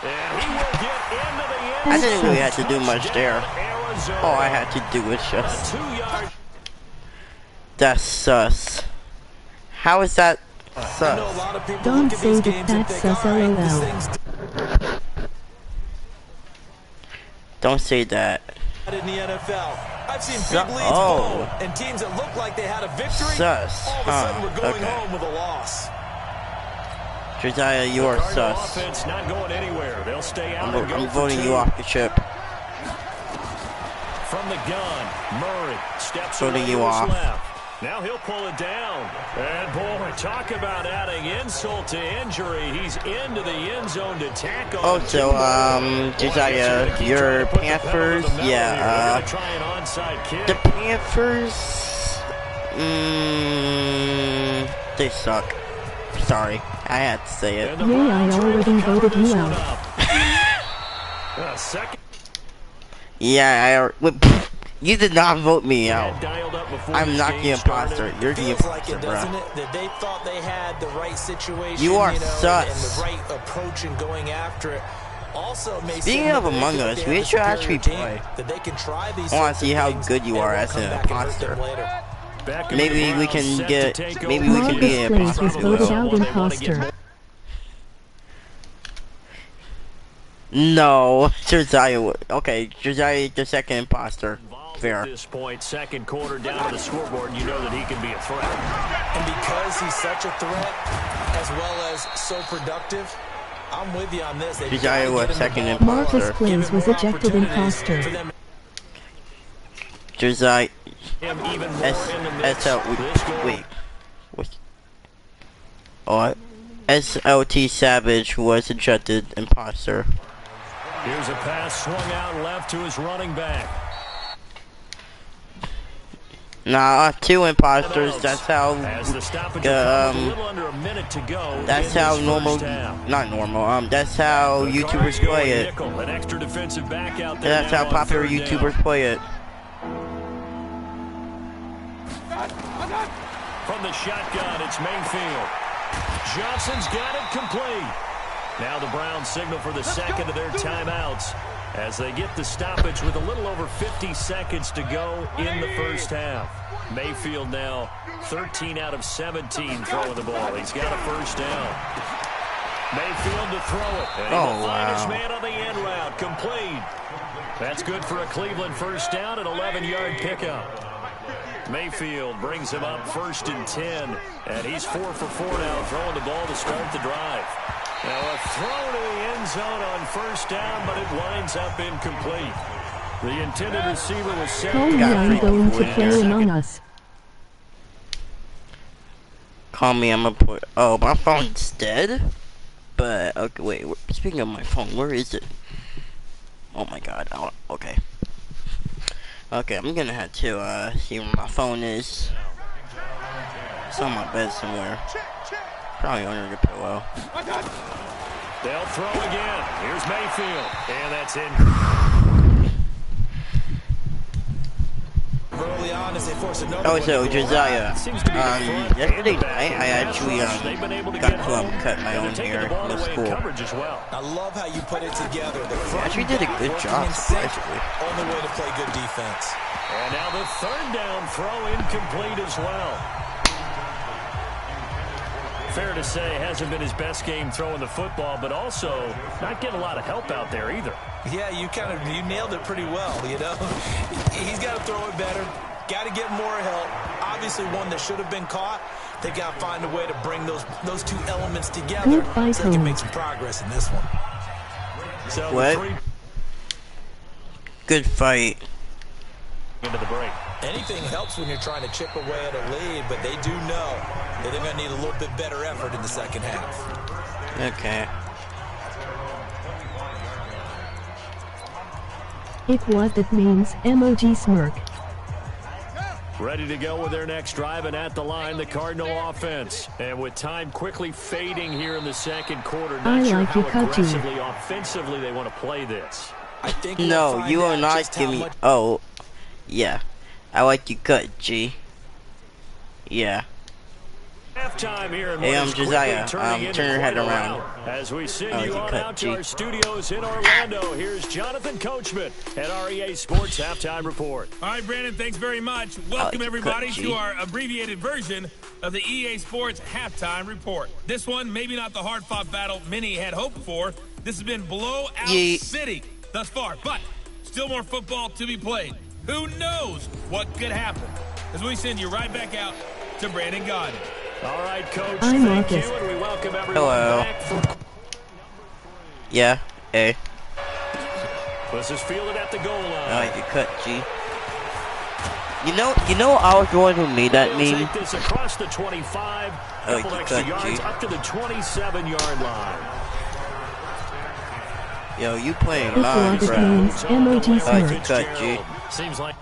Speaker 1: And he will get into the end
Speaker 2: I didn't really
Speaker 1: zone.
Speaker 2: have to do much there.
Speaker 1: Arizona.
Speaker 2: All I had to do was just.
Speaker 1: 2-yard.
Speaker 2: That's sus. How is that
Speaker 3: I know a
Speaker 2: sus?
Speaker 3: lot of people
Speaker 4: Don't
Speaker 3: look at these
Speaker 4: say that
Speaker 3: games and
Speaker 4: that's
Speaker 3: think,
Speaker 4: sus,
Speaker 3: all right, this
Speaker 4: LOL.
Speaker 3: thing's
Speaker 2: Don't say that.
Speaker 3: in the NFL. I've seen
Speaker 2: Su-
Speaker 3: big leads
Speaker 2: oh.
Speaker 3: blown and teams that looked like they had a victory,
Speaker 2: Sus,
Speaker 3: all of a sudden
Speaker 2: huh,
Speaker 3: we're going
Speaker 2: okay.
Speaker 3: home with a loss.
Speaker 2: Josiah, you are
Speaker 1: Cardinal
Speaker 2: sus.
Speaker 1: offense not going anywhere. They'll stay out and go
Speaker 2: I'm
Speaker 1: for
Speaker 2: voting
Speaker 1: 2.
Speaker 2: you off the ship.
Speaker 1: From the gun, Murray steps
Speaker 2: Voting
Speaker 1: away
Speaker 2: you
Speaker 1: to his
Speaker 2: off.
Speaker 1: left. Now he'll pull it down. And boy, talk about adding insult to injury. He's into the end zone to tackle.
Speaker 2: Oh, so, Josiah, your Panthers, yeah, the Panthers, they suck. Sorry, I had to say it.
Speaker 4: Yay, I already voted you out.
Speaker 2: Yeah, you did not vote me out. I'm not the imposter. You're the imposter, bro.
Speaker 3: They thought they had the right situation.
Speaker 2: You are sus.
Speaker 3: And the right approach in going after it. Also,
Speaker 2: speaking of Among Us, we should actually play. I want to see how good you are as an imposter. Maybe we can get. Maybe we can be an imposter.
Speaker 4: Was voted out imposter.
Speaker 2: No, Josiah. Okay, Josiah, the second imposter. Fair.
Speaker 1: At this point, second quarter down to the scoreboard, you know that he can be a threat.
Speaker 3: And because he's such a threat, as well as so productive, I'm with you on this.
Speaker 2: Josiah was second imposter.
Speaker 4: Marcus Plains was ejected imposter.
Speaker 2: Josiah. Wait. What? SLT Savage was ejected imposter.
Speaker 1: Here's a pass swung out left to his running back.
Speaker 2: Nah, two imposters. That's how. That's how normal. Not normal. That's how YouTubers play it. That's how popular YouTubers play it.
Speaker 1: From the shotgun, it's Mayfield. Johnson's got it complete. Now the Browns signal for the second of their timeouts as they get the stoppage with a little over 50 seconds to go in the first half. Mayfield now 13 out of 17 throwing the ball. He's got a first down. Mayfield to throw it. And he'll find his man on the end route. Complete. That's good for a Cleveland first down, an 11-yard pickup. Mayfield brings him up 1st and 10, and he's 4 for 4 now, throwing the ball to start the drive. Now a throw to the end zone on first down, but it winds up incomplete. The intended receiver was set.
Speaker 4: Call me, I'm going to play Among Us.
Speaker 2: Call me, I'm a put. Oh, my phone's dead? But, okay, wait, speaking of my phone, where is it? Oh my god, okay. Okay, I'm gonna have to, see where my phone is. It's on my bed somewhere. Probably under the pillow.
Speaker 1: They'll throw again. Here's Mayfield. And that's in.
Speaker 3: Early on as they force another
Speaker 2: oh, so Josiah, yesterday night I actually got to cut my own hair. It was cool.
Speaker 3: I love how you put it together.
Speaker 2: I actually did a good job, surprisingly.
Speaker 3: Only way to play good defense.
Speaker 1: And now the third down throw incomplete as well. Fair to say, hasn't been his best game throwing the football, but also not getting a lot of help out there either.
Speaker 3: Yeah, you nailed it pretty well, you know. He's got to throw it better, got to get more help. Obviously one that should have been caught. They got to find a way to bring those two elements together so they can make some progress in this one.
Speaker 1: So
Speaker 2: what? Good fight.
Speaker 1: Into the break.
Speaker 3: Anything helps when you're trying to chip away at a lead, but they do know that they're going to need a little bit better effort in the second half.
Speaker 2: Okay.
Speaker 4: It what that means, emoji smirk.
Speaker 1: Ready to go with their next drive, and at the line, the Cardinal offense. And with time quickly fading here in the second quarter, not sure how aggressively, offensively they want to play this.
Speaker 3: I think
Speaker 2: no, you are not giving me. Oh, yeah. I like you cut, G. Yeah.
Speaker 1: Halftime here in
Speaker 2: hey, Josiah, turn your head around.
Speaker 1: As we send you on out to our studios in Orlando, here's Jonathan Coachman at REA Sports Halftime Report.
Speaker 6: All right, Brandon, thanks very much. Welcome, everybody, to our abbreviated version of the EA Sports Halftime Report. This one, maybe not the hard-fought battle many had hoped for. This has been blowout city thus far, but still more football to be played. Who knows what could happen? As we send you right back out to Brandon Gaudin.
Speaker 1: All right, Coach,
Speaker 4: I'm
Speaker 1: thank
Speaker 4: Marcus.
Speaker 1: you, and we welcome everyone
Speaker 2: Hello.
Speaker 1: back from...
Speaker 2: Yeah, hey.
Speaker 1: This is fielded at the goal line.
Speaker 2: I like you cut, G. You know, I was the one who made that meme.
Speaker 1: Take this across the 25, couple extra yards up to the 27-yard line.
Speaker 2: Yo, you playing
Speaker 4: It's
Speaker 2: live,
Speaker 4: Robert
Speaker 2: bro.
Speaker 4: Means emoji smirk.
Speaker 2: Cut, G.
Speaker 1: Seems like.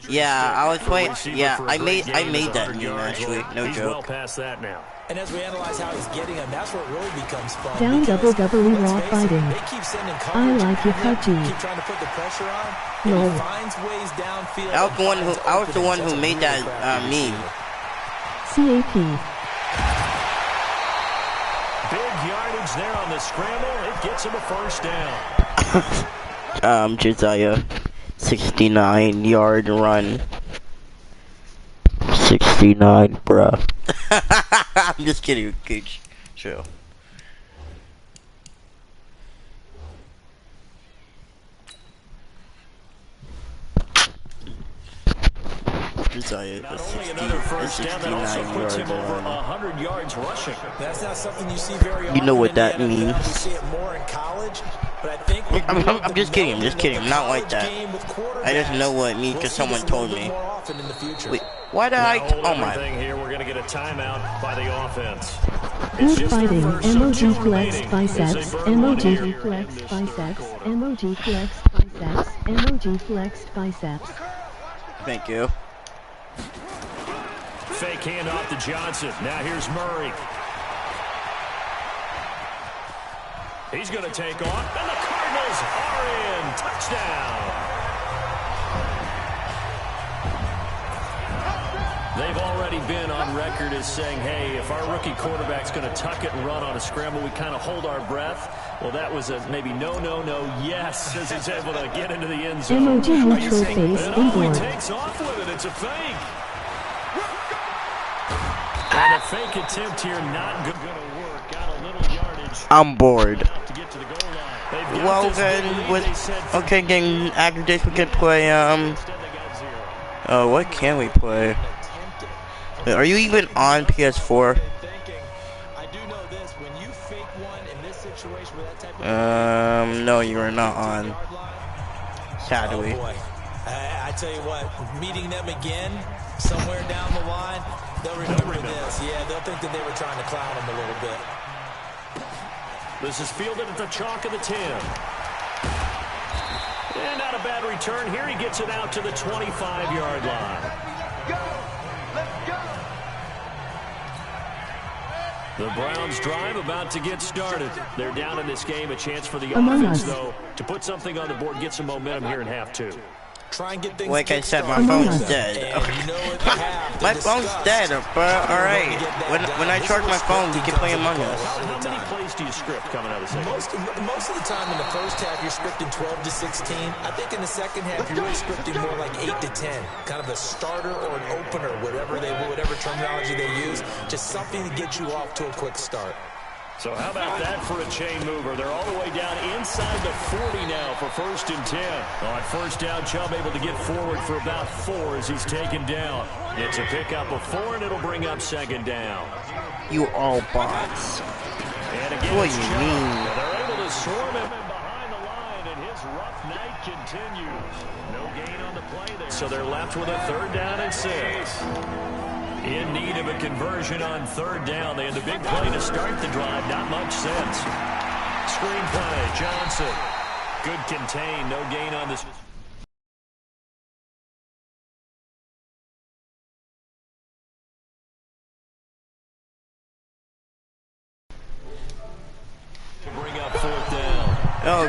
Speaker 2: Yeah, I was playing. Yeah, I made that meme actually. No
Speaker 1: He's well
Speaker 2: joke.
Speaker 1: past that now.
Speaker 3: And as we analyze how he's getting them, that's what really becomes fun.
Speaker 4: Down double double raw
Speaker 3: Let's face it,
Speaker 4: fighting.
Speaker 3: they keep sending
Speaker 4: I
Speaker 3: coverage
Speaker 4: like your
Speaker 3: at him,
Speaker 4: cut, G.
Speaker 3: keep trying to put the pressure on. And
Speaker 4: Lol.
Speaker 3: he finds ways downfield.
Speaker 2: I was the one who made that meme.
Speaker 4: CAP.
Speaker 1: Big yardage there on the scramble. It gets him a first down.
Speaker 2: Josiah, 69-yard run. 69, bruh. I'm just kidding, Gooch. Chill. Josiah,
Speaker 1: Not only another first down, that also puts him over 100 yards rushing.
Speaker 3: That's not something you see very often.
Speaker 2: You know what that
Speaker 3: in the NFL.
Speaker 2: means.
Speaker 3: We see it more in college, but I think
Speaker 2: I'm just kidding. I'm just kidding. I'm not like that. I just know what it means because someone told me. Wait, why did I? Oh my!
Speaker 1: Here, we're going to get a timeout by the offense.
Speaker 4: Who's fighting? Emoji flex biceps. Emoji flex biceps. Emoji flex biceps. Emoji flex biceps.
Speaker 2: Thank you.
Speaker 1: Fake handoff to Johnson. Now here's Murray. He's going to take off, and the Cardinals are in. Touchdown. They've already been on record as saying, hey, if our rookie quarterback's going to tuck it and run on a scramble, we kind of hold our breath. Well, that was a maybe no, yes, as he's able to get into the end zone.
Speaker 4: Emoji neutral face
Speaker 1: and
Speaker 4: inboard.
Speaker 1: he takes off with it. It's a fake. And a fake attempt here, not good. Going to work. Got a little yardage.
Speaker 2: I'm bored.
Speaker 1: To get to the goal line.
Speaker 2: Well then, okay, getting after this we can play, what can we play? Are you even on PS4? No, you are not on. Sadly.
Speaker 3: Oh boy. I tell you what, meeting them again somewhere down the line, they'll remember this. Yeah, they'll think that they were trying to clown him a little bit.
Speaker 1: This is fielded at the chalk of the 10. And not a bad return here. He gets it out to the 25-yard line.
Speaker 5: Go! Let's go!
Speaker 1: The Browns drive about to get started. They're down in this game. A chance for the
Speaker 4: Among
Speaker 1: offense,
Speaker 4: us.
Speaker 1: though, to put something on the board, get some momentum here in half two.
Speaker 3: Try and get things
Speaker 2: Like I said, my
Speaker 3: kick-started.
Speaker 2: phone's dead.
Speaker 3: And you know what they have to
Speaker 2: My phone's
Speaker 3: discuss.
Speaker 2: dead, but alright. When I charge my phone, we can play Among Us.
Speaker 1: How many plays do you script coming out of the second?
Speaker 3: Most of the time in the first half, you're scripting 12 to 16. I think in the second half, you're really scripting more like 8 to 10. Kind of a starter or an opener, whatever terminology they use. Just something to get you off to a quick start.
Speaker 1: So how about that for a chain mover? They're all the way down inside the 40 now for 1st and 10. On first down, Chubb able to get forward for about 4 as he's taken down. It's a pickup of 4, and it'll bring up 2nd down.
Speaker 2: You all bots.
Speaker 1: And again,
Speaker 2: What
Speaker 1: it's
Speaker 2: you
Speaker 1: Chubb.
Speaker 2: mean?
Speaker 1: They're able to swarm him in behind the line, and his rough night continues. No gain on the play there. So they're left with a 3rd down and 6. In need of a conversion on 3rd down. They had the big play to start the drive. Not much sense. Screenplay, Johnson. Good contain. No gain on this. To bring up 4th down.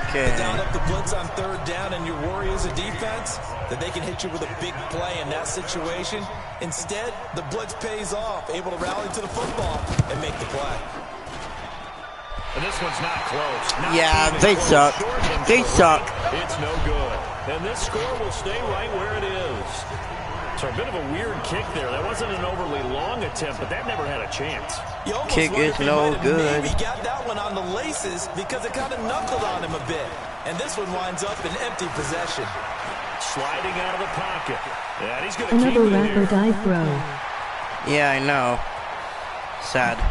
Speaker 2: Okay.
Speaker 3: Down up the blitz on 3rd down, and your worry as a defense that they can hit you with a big play in that situation. Instead, the blitz pays off, able to rally to the football and make the play.
Speaker 1: And this one's not close.
Speaker 2: Yeah, they suck. They suck.
Speaker 1: It's no good. And this score will stay right where it is. So a bit of a weird kick there. That wasn't an overly long attempt, but that never had a chance.
Speaker 2: Kick is no good.
Speaker 3: Maybe got that one on the laces because it kind of knuckled on him a bit. And this one winds up in empty possession.
Speaker 1: Sliding out of the pocket. And he's going to keep
Speaker 4: Another
Speaker 1: it here.
Speaker 4: rapper dive throw.
Speaker 2: Yeah, I know. Sad.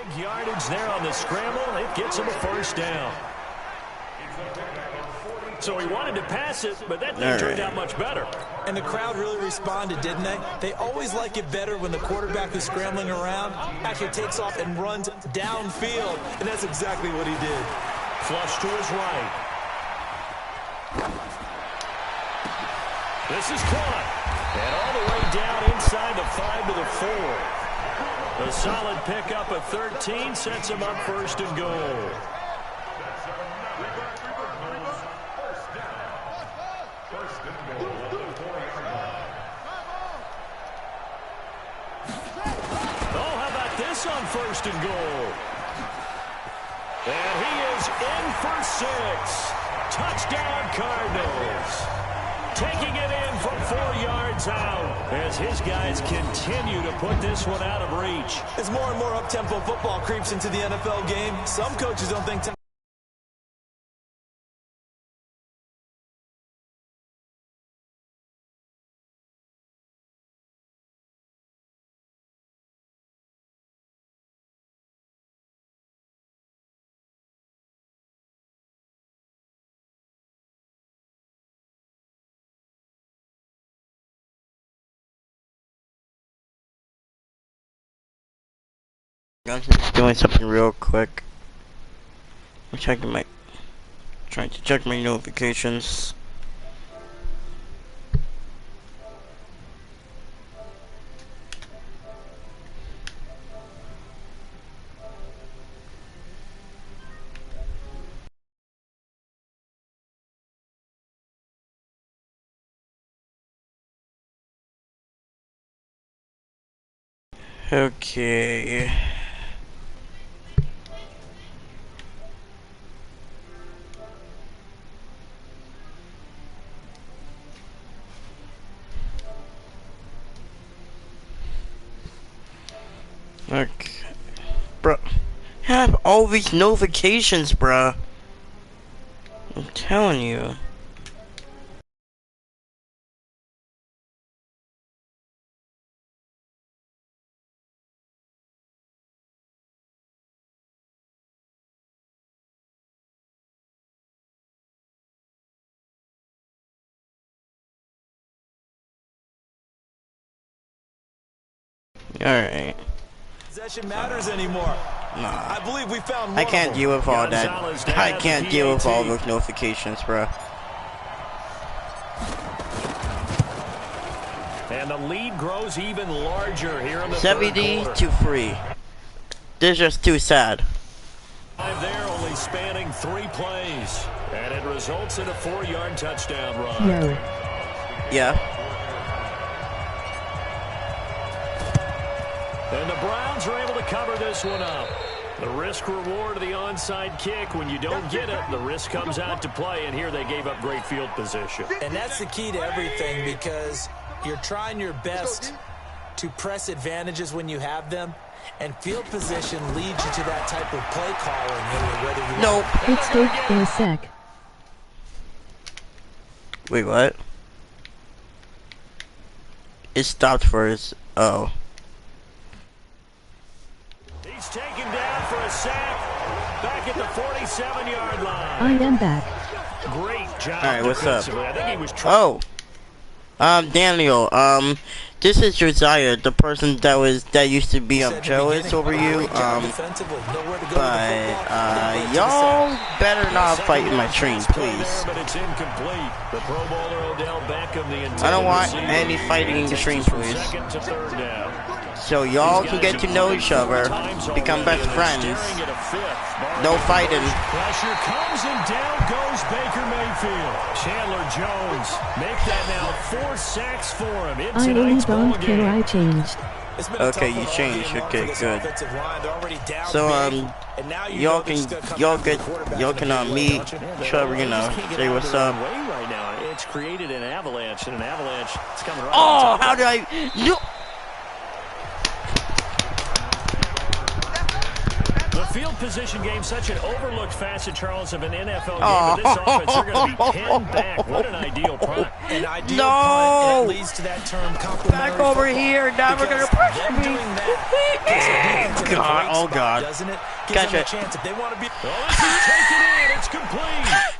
Speaker 1: Big yardage there on the scramble. It gets him a first down. So he wanted to pass it, but that thing turned out much better.
Speaker 3: And the crowd really responded, didn't they? They always like it better when the quarterback who's scrambling around actually takes off and runs downfield. And that's exactly what he did.
Speaker 1: Flush to his right. This is caught. And all the way down inside the 5 to the 4. A solid pickup of 13 sets him up first and goal. On first and goal. And he is in for 6. Touchdown Cardinals. Taking it in from 4 yards out as his guys continue to put this one out of reach.
Speaker 3: As more and more up-tempo football creeps into the NFL game, some coaches don't think time.
Speaker 2: I'm just doing something real quick. I'm trying to check my notifications. Okay. Okay. Bro, have all these notifications, bruh. I'm telling you. Alright.
Speaker 3: Possession matters anymore.
Speaker 2: Nah.
Speaker 3: I believe we found
Speaker 2: I can't deal with all that. I can't deal with all those notifications, bro.
Speaker 1: And the lead grows even larger here in the
Speaker 2: 70-3. This is just too sad.
Speaker 1: There, only spanning 3 plays, and it results in a 4-yard touchdown run.
Speaker 4: No.
Speaker 2: Yeah.
Speaker 1: And the Browns are able to cover this one up. The risk reward of the onside kick, when you don't get it, the risk comes out to play, and here they gave up great field position.
Speaker 3: And that's the key to everything, because you're trying your best to press advantages when you have them, and field position leads you to that type of play calling. Whether you
Speaker 4: It stopped for a sec.
Speaker 2: Wait, what? It stopped for us. Oh.
Speaker 1: He's taken down for a sack back at the 47-yard line.
Speaker 4: I am back.
Speaker 1: Great job.
Speaker 2: Alright, what's up?
Speaker 1: I think he was
Speaker 2: Daniel, this is Josiah, the person that used to be jealous over you, but, y'all better not fight in my stream, please. I don't want any fighting in the stream, please. So y'all can get to know each other, become best friends. No fighting.
Speaker 1: Pressure comes and down goes Baker Mayfield. Chandler Jones make that now 4 sacks for him.
Speaker 4: I only don't care I changed.
Speaker 2: Okay, you changed. Okay, good. So y'all can meet each other, you know, say what's up.
Speaker 1: Right now, it's created an avalanche, and an avalanche is coming right.
Speaker 2: Oh, how did I? No.
Speaker 1: The field position game, such an overlooked facet, Charles, of an NFL game. But this offense, they're going to be pinned back. What an ideal punt.
Speaker 3: An ideal punt, and it leads to that term complimentary
Speaker 2: back over
Speaker 3: football.
Speaker 2: here. Now we're going to pressure me.
Speaker 3: God,
Speaker 2: oh, God.
Speaker 3: Doesn't it?
Speaker 2: Gotcha.
Speaker 3: Them a chance if they want to be.
Speaker 1: Oh, this is taken in. It's complete.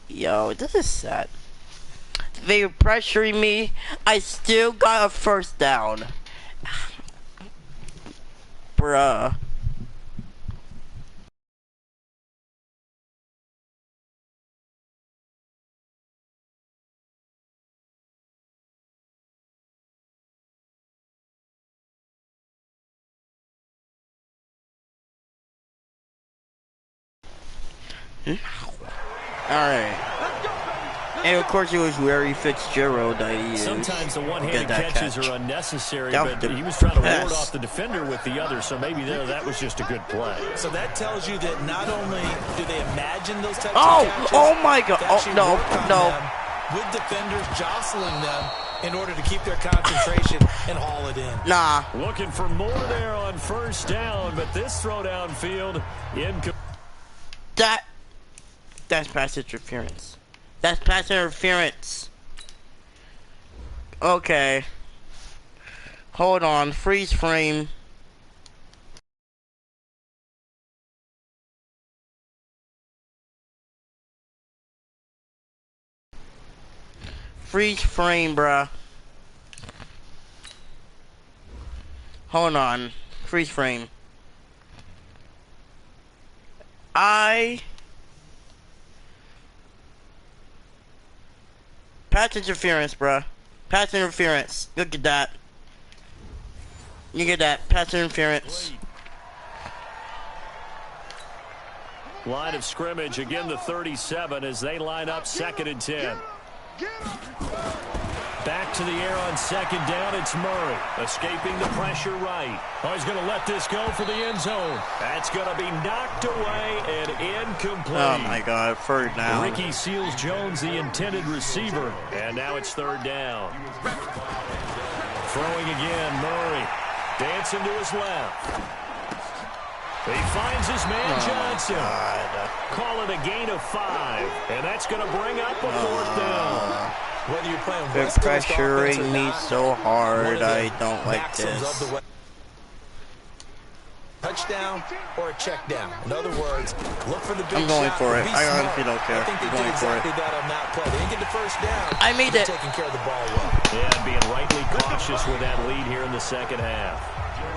Speaker 2: Yo, this is sad. They were pressuring me. I still got a first down. Bruh. Alright. And of course it was Larry Fitzgerald that he used.
Speaker 1: Sometimes the one-handed catches are unnecessary,
Speaker 2: but
Speaker 1: he was trying to ward off the defender with the other, so maybe that was just a good play.
Speaker 3: So that tells you that not only do they imagine those types
Speaker 2: of
Speaker 3: catches,
Speaker 2: oh my God! Oh no!
Speaker 3: With defenders jostling them in order to keep their concentration and haul it in.
Speaker 2: Nah.
Speaker 1: Looking for more there on first down, but this throw downfield
Speaker 2: That's pass interference. That's pass interference. Okay. Hold on. Freeze frame. Freeze frame, bruh. Hold on. Freeze frame. Pass interference, bruh. Pass interference. Look at that. You get that. Pass interference.
Speaker 1: Line of scrimmage, again the 37 as they line up 2nd and 10. Back to the air on 2nd down, it's Murray. Escaping the pressure right. Oh, he's going to let this go for the end zone. That's going to be knocked away and incomplete.
Speaker 2: Oh my God, 3rd down.
Speaker 1: Ricky Seals-Jones, the intended receiver. And now it's 3rd down. Throwing again, Murray. Dancing to his left. He finds his man Johnson. Call it a gain of 5. And that's going to bring up a 4th down.
Speaker 3: Whether you're playing
Speaker 2: they're pressuring me so hard. I don't like this.
Speaker 3: Touchdown or a check down. In other words, look for the big
Speaker 2: I'm going
Speaker 3: shot,
Speaker 2: for it.
Speaker 3: be
Speaker 2: I
Speaker 3: smart.
Speaker 2: honestly don't care.
Speaker 3: I think they
Speaker 2: I'm
Speaker 3: did
Speaker 2: going for
Speaker 3: exactly
Speaker 2: it.
Speaker 3: that on that play. They didn't get the first down.
Speaker 2: I made it.
Speaker 3: Taking care of the ball well.
Speaker 1: Yeah, being rightly cautious with that lead here in the 2nd half.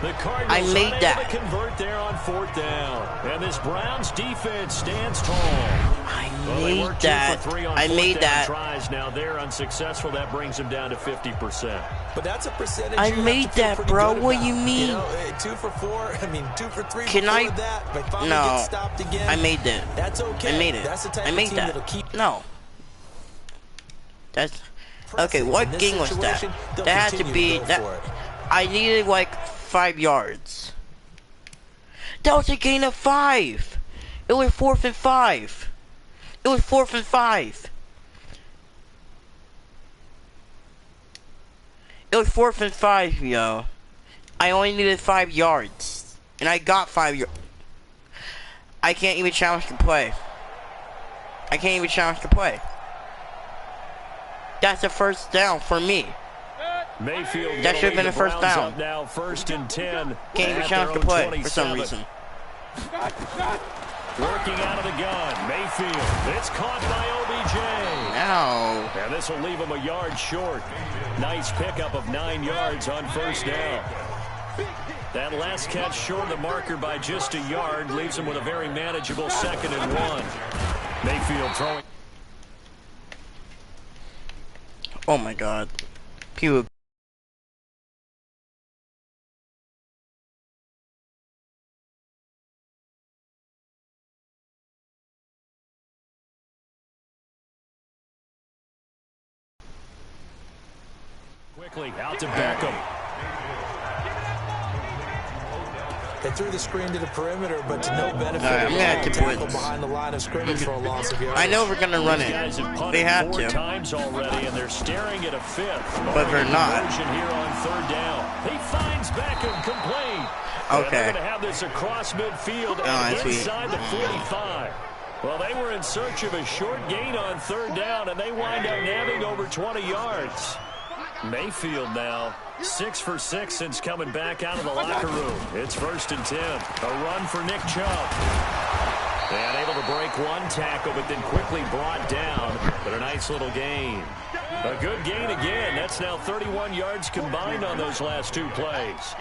Speaker 1: The Cardinals
Speaker 2: I made that.
Speaker 1: to convert there on 4th down. And this Browns defense stands tall.
Speaker 2: I made that. I made that.
Speaker 1: Tries now they're unsuccessful. That brings them down to 50%.
Speaker 3: But that's a percentage.
Speaker 2: I made that, bro. What do you mean?
Speaker 3: You know, 2 for 4. I mean, 2 for 3.
Speaker 2: Can I?
Speaker 3: That, but
Speaker 2: no.
Speaker 3: Get stopped again.
Speaker 2: I made that.
Speaker 3: That's okay.
Speaker 2: I made it.
Speaker 3: That's the type
Speaker 2: I made
Speaker 3: of team
Speaker 2: that.
Speaker 3: that'll keep
Speaker 2: No. That's okay. What game was that? That had to be that. I needed like 5 yards. That was a gain of 5. It was 4th and 5. It was 4th and 5. It was 4th and 5, yo. I only needed 5 yards. And I got 5 yards. I can't even challenge the play. I can't even challenge the play. That's a first down for me.
Speaker 1: Mayfield
Speaker 2: that should have been a first down.
Speaker 1: Now 1st and 10.
Speaker 2: Can't even challenge the play for some reason.
Speaker 1: Working out of the gun. Mayfield. It's caught by OBJ.
Speaker 2: Ow.
Speaker 1: And this will leave him a yard short. Nice pickup of 9 yards on first down. That last catch short of the marker by just a yard leaves him with a very manageable 2nd and 1. Mayfield throwing.
Speaker 2: Oh my God. People.
Speaker 1: Quickly out to Beckham.
Speaker 3: They threw the screen to the perimeter, but to no benefit.
Speaker 2: I'm gonna have to
Speaker 3: tackle behind the line of scrimmage for a loss of yards.
Speaker 2: I know we're gonna run it. They have to.
Speaker 1: 4 times already, and they're staring at a 5th.
Speaker 2: But they're not.
Speaker 1: Here on 3rd down. He finds Beckham complete.
Speaker 2: Okay.
Speaker 1: And they're gonna have this across midfield and inside the 45. Well, they were in search of a short gain on 3rd down, and they wind up nabbing over 20 yards. Mayfield now 6 for 6 since coming back out of the locker room. It's 1st and 10. A run for Nick Chubb. And able to break one tackle, but then quickly brought down. But a nice little gain. A good gain again. That's now 31 yards combined on those last 2 plays.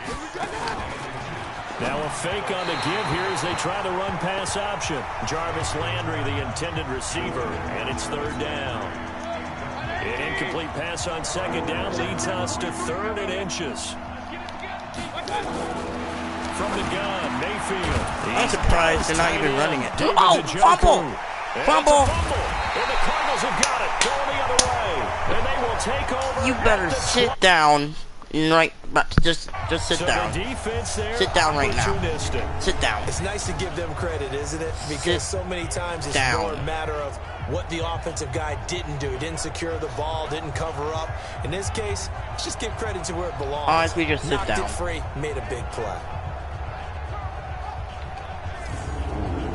Speaker 1: Now a fake on the give here as they try the run pass option. Jarvis Landry, the intended receiver, and it's 3rd down. An incomplete pass on 2nd down leads us to 3rd and inches. From the gun, Mayfield.
Speaker 2: I'm surprised they're not even running it. Oh, fumble! Fumble!
Speaker 1: And the Cardinals have got it. Going the other way. And they will take over.
Speaker 2: You better sit down. Right, but just sit down. Sit down right now. Sit down.
Speaker 3: It's nice to give them credit, isn't it? Because so many times it's more a matter of what the offensive guy didn't do. He didn't secure the ball, didn't cover up. In this case, let's just give credit to where it belongs.
Speaker 2: Honestly, just sit down.
Speaker 3: Knocked it free, made a big play.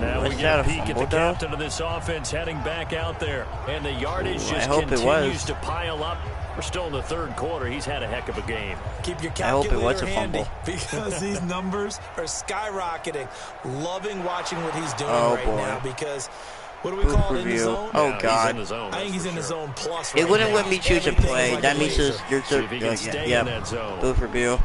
Speaker 1: Now we get a peek at the captain of this offense heading back out there. And the yardage just continues to pile up. We're still in the 3rd quarter. He's had a heck of a game.
Speaker 3: Keep your calculator handy because these numbers are skyrocketing. Loving watching what he's doing now because what do we call it in the zone?
Speaker 2: Oh, God.
Speaker 3: I think he's in the zone plus right
Speaker 2: It wouldn't
Speaker 3: now.
Speaker 2: let me choose a play.
Speaker 3: Like
Speaker 2: that means booth review.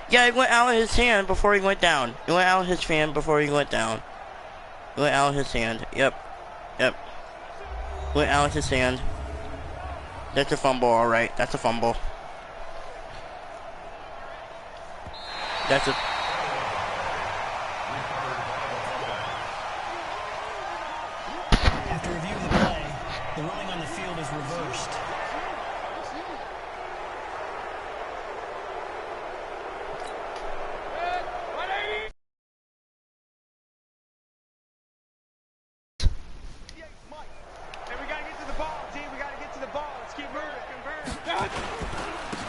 Speaker 2: Yeah, it went out of his hand before he went down. It went out of his hand before he went down. It went out of his hand. Yep. Went out of his hand. That's a fumble, alright. That's a fumble. That's a...
Speaker 7: After reviewing the play, the ruling on the field is reversed.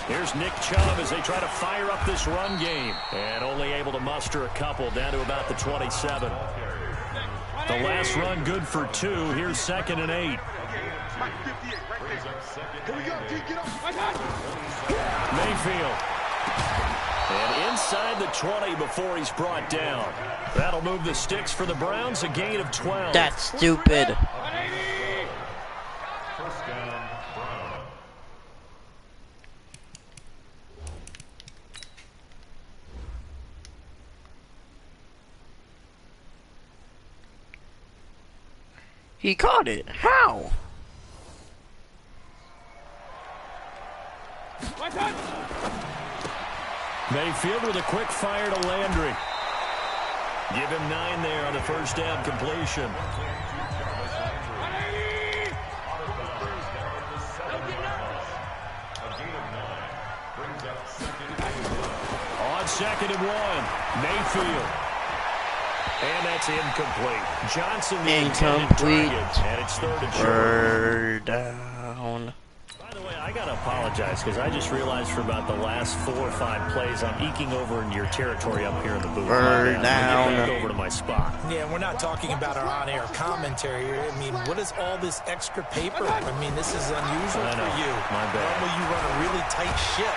Speaker 1: Here's Nick Chubb as they try to fire up this run game. And only able to muster a couple down to about the 27. The last run good for 2. Here's 2nd and 8. Mayfield. And inside the 20 before he's brought down. That'll move the sticks for the Browns, a gain of 12.
Speaker 2: That's stupid. He caught it. How?
Speaker 1: Mayfield with a quick fire to Landry. Give him 9 there on the 1st down completion. On 2nd and 1, Mayfield. And that's incomplete. Johnson the intended target, and it's 3rd and short.
Speaker 2: Down.
Speaker 1: By the way, I gotta apologize because I just realized for about the last 4 or 5 plays I'm eking over into your territory up here in the booth.
Speaker 2: Down.
Speaker 1: Back over to my spot.
Speaker 3: Yeah, we're not talking about our on-air commentary here. I mean, what is all this extra paper? I mean, this is unusual for you.
Speaker 1: My bad.
Speaker 3: Normally you run a really tight ship.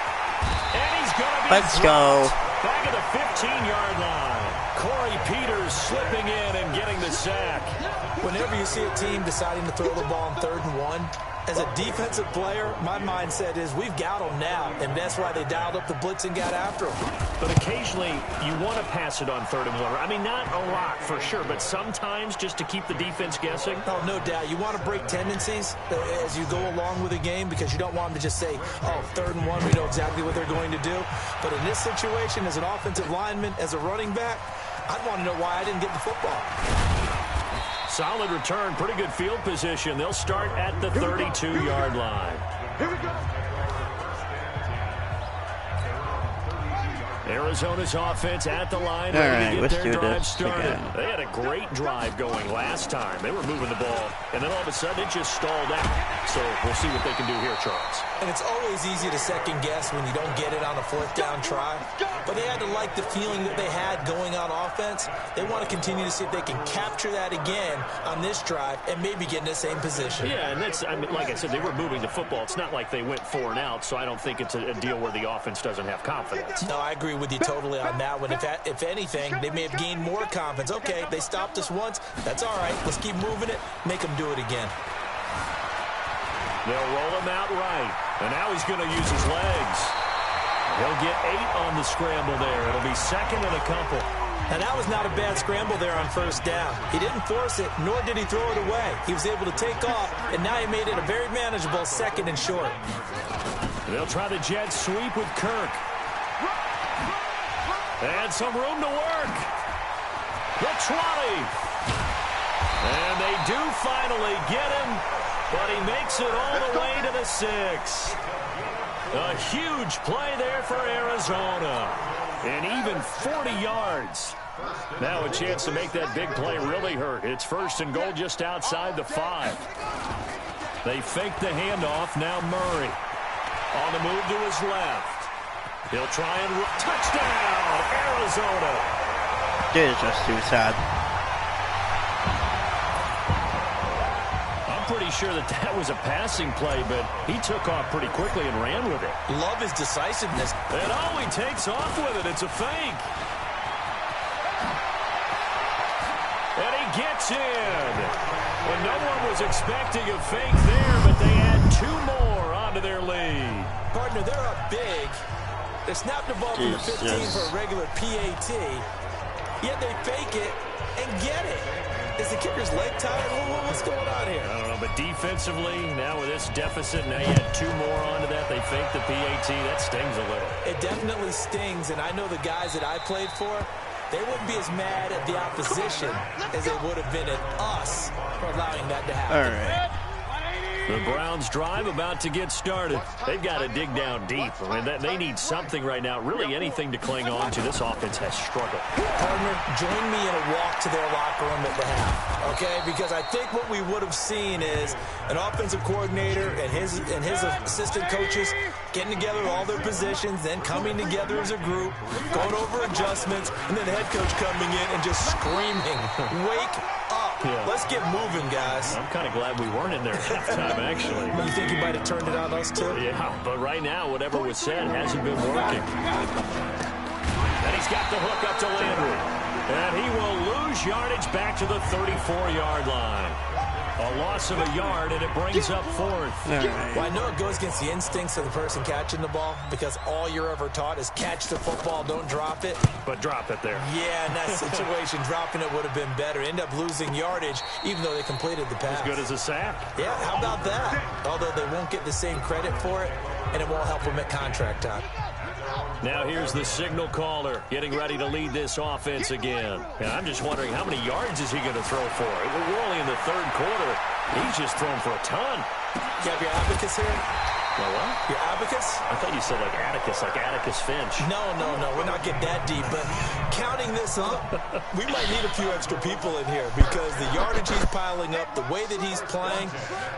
Speaker 1: And he's gonna be
Speaker 2: Let's go.
Speaker 1: back at the 15-yard line. Corey Peters slipping in and getting the sack.
Speaker 3: Whenever you see a team deciding to throw the ball on 3rd and 1, as a defensive player, my mindset is we've got them now, and that's why they dialed up the blitz and got after them.
Speaker 1: But occasionally, you want to pass it on 3rd and 1. I mean, not a lot for sure, but sometimes just to keep the defense guessing.
Speaker 3: Oh, no doubt. You want to break tendencies as you go along with a game because you don't want them to just say, oh, 3rd and 1, we know exactly what they're going to do. But in this situation, as an offensive lineman, as a running back, I'd want to know why I didn't get the football.
Speaker 1: Solid return, pretty good field position. They'll start at the 32-yard line.
Speaker 5: Here we go.
Speaker 1: Arizona's offense at the line ready to get their drive started.
Speaker 2: Again.
Speaker 1: They had a great drive going last time. They were moving the ball, and then all of a sudden it just stalled out. So we'll see what they can do here, Charles.
Speaker 3: And it's always easy to second guess when you don't get it on a fourth down try. But they had to like the feeling that they had going on offense. They want to continue to see if they can capture that again on this drive and maybe get in the same position.
Speaker 1: Yeah, and that's, I mean, like I said, they were moving the football. It's not like they went 4 and out, so I don't think it's a deal where the offense doesn't have confidence.
Speaker 3: No, I agree with you totally on that one. If anything, they may have gained more confidence. Okay, they stopped us once. That's all right. Let's keep moving it. Make them do it again.
Speaker 1: They'll roll him out right. And now he's going to use his legs. He'll get 8 on the scramble there. It'll be second and a couple.
Speaker 3: And that was not a bad scramble there on first down. He didn't force it, nor did he throw it away. He was able to take off, and now he made it a very manageable second and short.
Speaker 1: They'll try the jet sweep with Kirk. And some room to work. The 20. And they do finally get him, but he makes it all the way to the 6. A huge play there for Arizona. And even 40 yards. Now a chance to make that big play really hurt. It's first and goal just outside the 5. They fake the handoff. Now Murray on the move to his left. He'll try and touchdown, Arizona.
Speaker 2: This is just too sad.
Speaker 1: I'm pretty sure that was a passing play, but he took off pretty quickly and ran with it.
Speaker 3: Love his decisiveness.
Speaker 1: And he takes off with it. It's a fake. And he gets in. And no one was expecting a fake there, but they add 2 more onto their lead.
Speaker 3: Partner, they're up big. They snapped the ball from the 15 for a regular PAT, yet they fake it and get it. Is the kicker's leg tired? What's going on here?
Speaker 1: I don't know, but defensively, now with this deficit, now you add 2 more onto that. They fake the PAT. That stings a little.
Speaker 3: It definitely stings, and I know the guys that I played for, they wouldn't be as mad at the opposition as they would have been at us for allowing that to happen.
Speaker 2: All right.
Speaker 1: The Browns drive about to get started. They've got to dig down deep. I mean, they need something right now, really anything to cling on to. This offense has struggled.
Speaker 3: Partner, join me in a walk to their locker room at the half, okay? Because I think what we would have seen is an offensive coordinator and his assistant coaches getting together all their positions, then coming together as a group, going over adjustments, and then the head coach coming in and just screaming, "Wake up. Yeah. Let's get moving, guys."
Speaker 1: I'm kind of glad we weren't in there at halftime, actually.
Speaker 3: You think he might have turned it on us, too?
Speaker 1: Yeah, but right now, whatever was said hasn't been working. And he's got the hook up to Landry. And he will lose yardage back to the 34-yard line. A loss of a yard, and it brings up 4th.
Speaker 3: Well, I know it goes against the instincts of the person catching the ball because all you're ever taught is catch the football, don't drop it.
Speaker 1: But drop it there.
Speaker 3: Yeah, in that situation, dropping it would have been better. End up losing yardage, even though they completed the pass.
Speaker 1: As good as a sack.
Speaker 3: Yeah, how about that? Although they won't get the same credit for it, and it won't help them at contract time.
Speaker 1: Now here's the signal caller getting ready to lead this offense again. And I'm just wondering how many yards is he going to throw for? We're only in the 3rd quarter. He's just thrown for a ton.
Speaker 3: You have your abacus here?
Speaker 1: My what?
Speaker 3: Your abacus?
Speaker 1: I thought you said like Atticus Finch.
Speaker 3: No. We're not getting that deep. But counting this up, we might need a few extra people in here because the yardage he's piling up, the way that he's playing,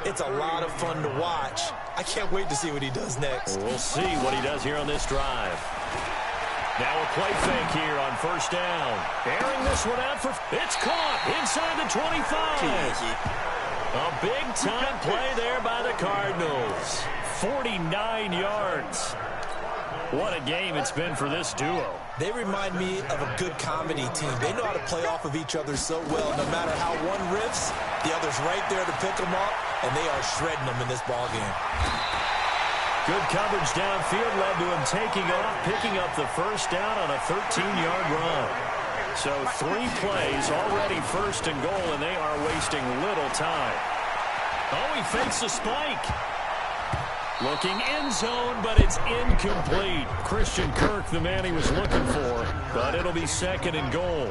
Speaker 3: it's a lot of fun to watch. I can't wait to see what he does next.
Speaker 1: We'll see what he does here on this drive. Now a play fake here on first down. Airing this one out for... It's caught inside the 25. A big-time play there by the Cardinals. 49 yards. What a game it's been for this duo.
Speaker 3: They remind me of a good comedy team. They know how to play off of each other so well. No matter how one riffs, the other's right there to pick them up, and they are shredding them in this ballgame.
Speaker 1: Good coverage downfield led to him taking off, picking up the first down on a 13-yard run. So 3 plays, already first and goal, and they are wasting little time. Oh, he fakes a spike. Looking end zone, but it's incomplete. Christian Kirk, the man he was looking for, but it'll be second and goal.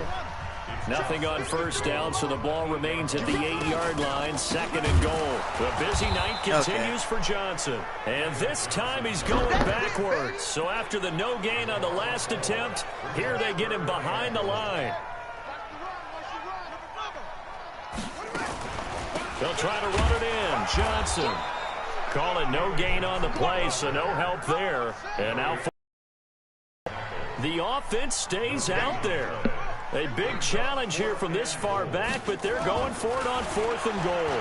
Speaker 1: Nothing on first down, so the ball remains at the 8-yard line, 2nd and goal. The busy night continues for Johnson. And this time he's going backwards. So after the no gain on the last attempt, here they get him behind the line. They'll try to run it in. Johnson. Call it no gain on the play, so no help there. And now the offense stays out there. A big challenge here from this far back, but they're going for it on 4th and goal.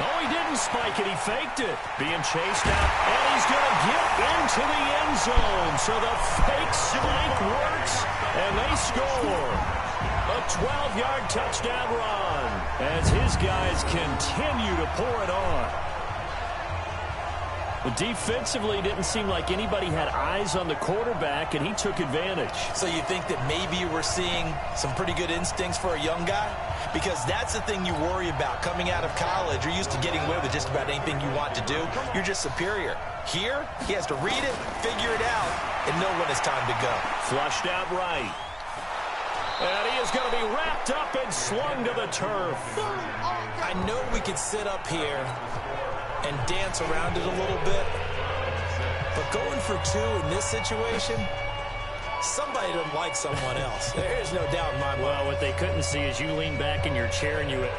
Speaker 1: Oh, he didn't spike it. He faked it. Being chased out, and he's going to get into the end zone. So the fake spike works, and they score. A 12-yard touchdown run as his guys continue to pour it on. But defensively, it didn't seem like anybody had eyes on the quarterback, and he took advantage.
Speaker 3: So you think that maybe we're seeing some pretty good instincts for a young guy? Because that's the thing you worry about. Coming out of college, you're used to getting away with just about anything you want to do. You're just superior. Here, he has to read it, figure it out, and know when it's time to go.
Speaker 1: Flushed out right. And he is going to be wrapped up and slung to the turf.
Speaker 3: I know we could sit up here and dance around it a little bit, but going for 2 in this situation, somebody doesn't like someone else. There's no doubt in my mind.
Speaker 1: Well, what they couldn't see is you lean back in your chair and you went,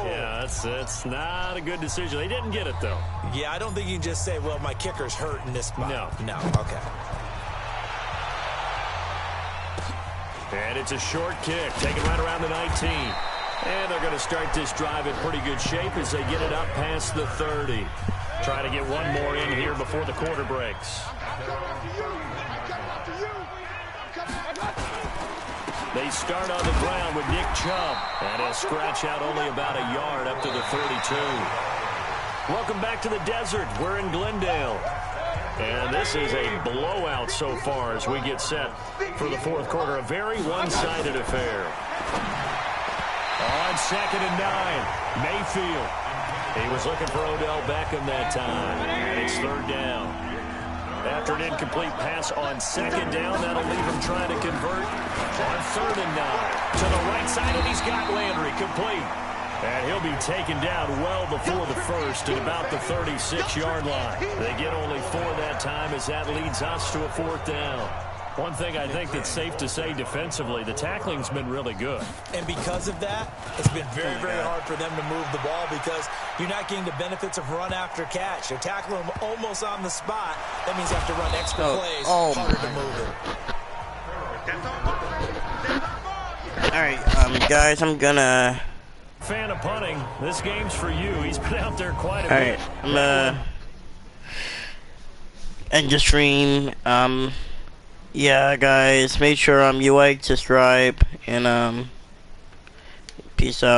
Speaker 1: yeah, that's not a good decision. They didn't get it, though.
Speaker 3: Yeah, I don't think you can just say, well, my kicker's hurt in this spot. No, okay.
Speaker 1: And it's a short kick, taken right around the 19. And they're going to start this drive in pretty good shape as they get it up past the 30. Try to get one more in here before the quarter breaks. They start on the ground with Nick Chubb. And he'll scratch out only about a yard up to the 32. Welcome back to the desert. We're in Glendale. And this is a blowout so far as we get set for the 4th quarter. A very one-sided affair. On 2nd and 9, Mayfield. He was looking for Odell Beckham that time. And it's 3rd down. After an incomplete pass on 2nd down, that'll leave him trying to convert on 3rd and 9. To the right side, and he's got Landry complete. And he'll be taken down well before the first at about the 36-yard line. They get only 4 that time as that leads us to a 4th down. One thing I think that's safe to say defensively, the tackling's been really good.
Speaker 3: And because of that, it's been very, very hard for them to move the ball because you're not getting the benefits of run after catch. They're tackling them almost on the spot. That means you have to run extra plays, harder to move it.
Speaker 2: All right, guys, I'm gonna...
Speaker 1: Fan of punting, this game's for you. He's been out there quite a bit.
Speaker 2: Alright, I'm gonna end the stream. Yeah, guys, make sure you like, subscribe, and peace out.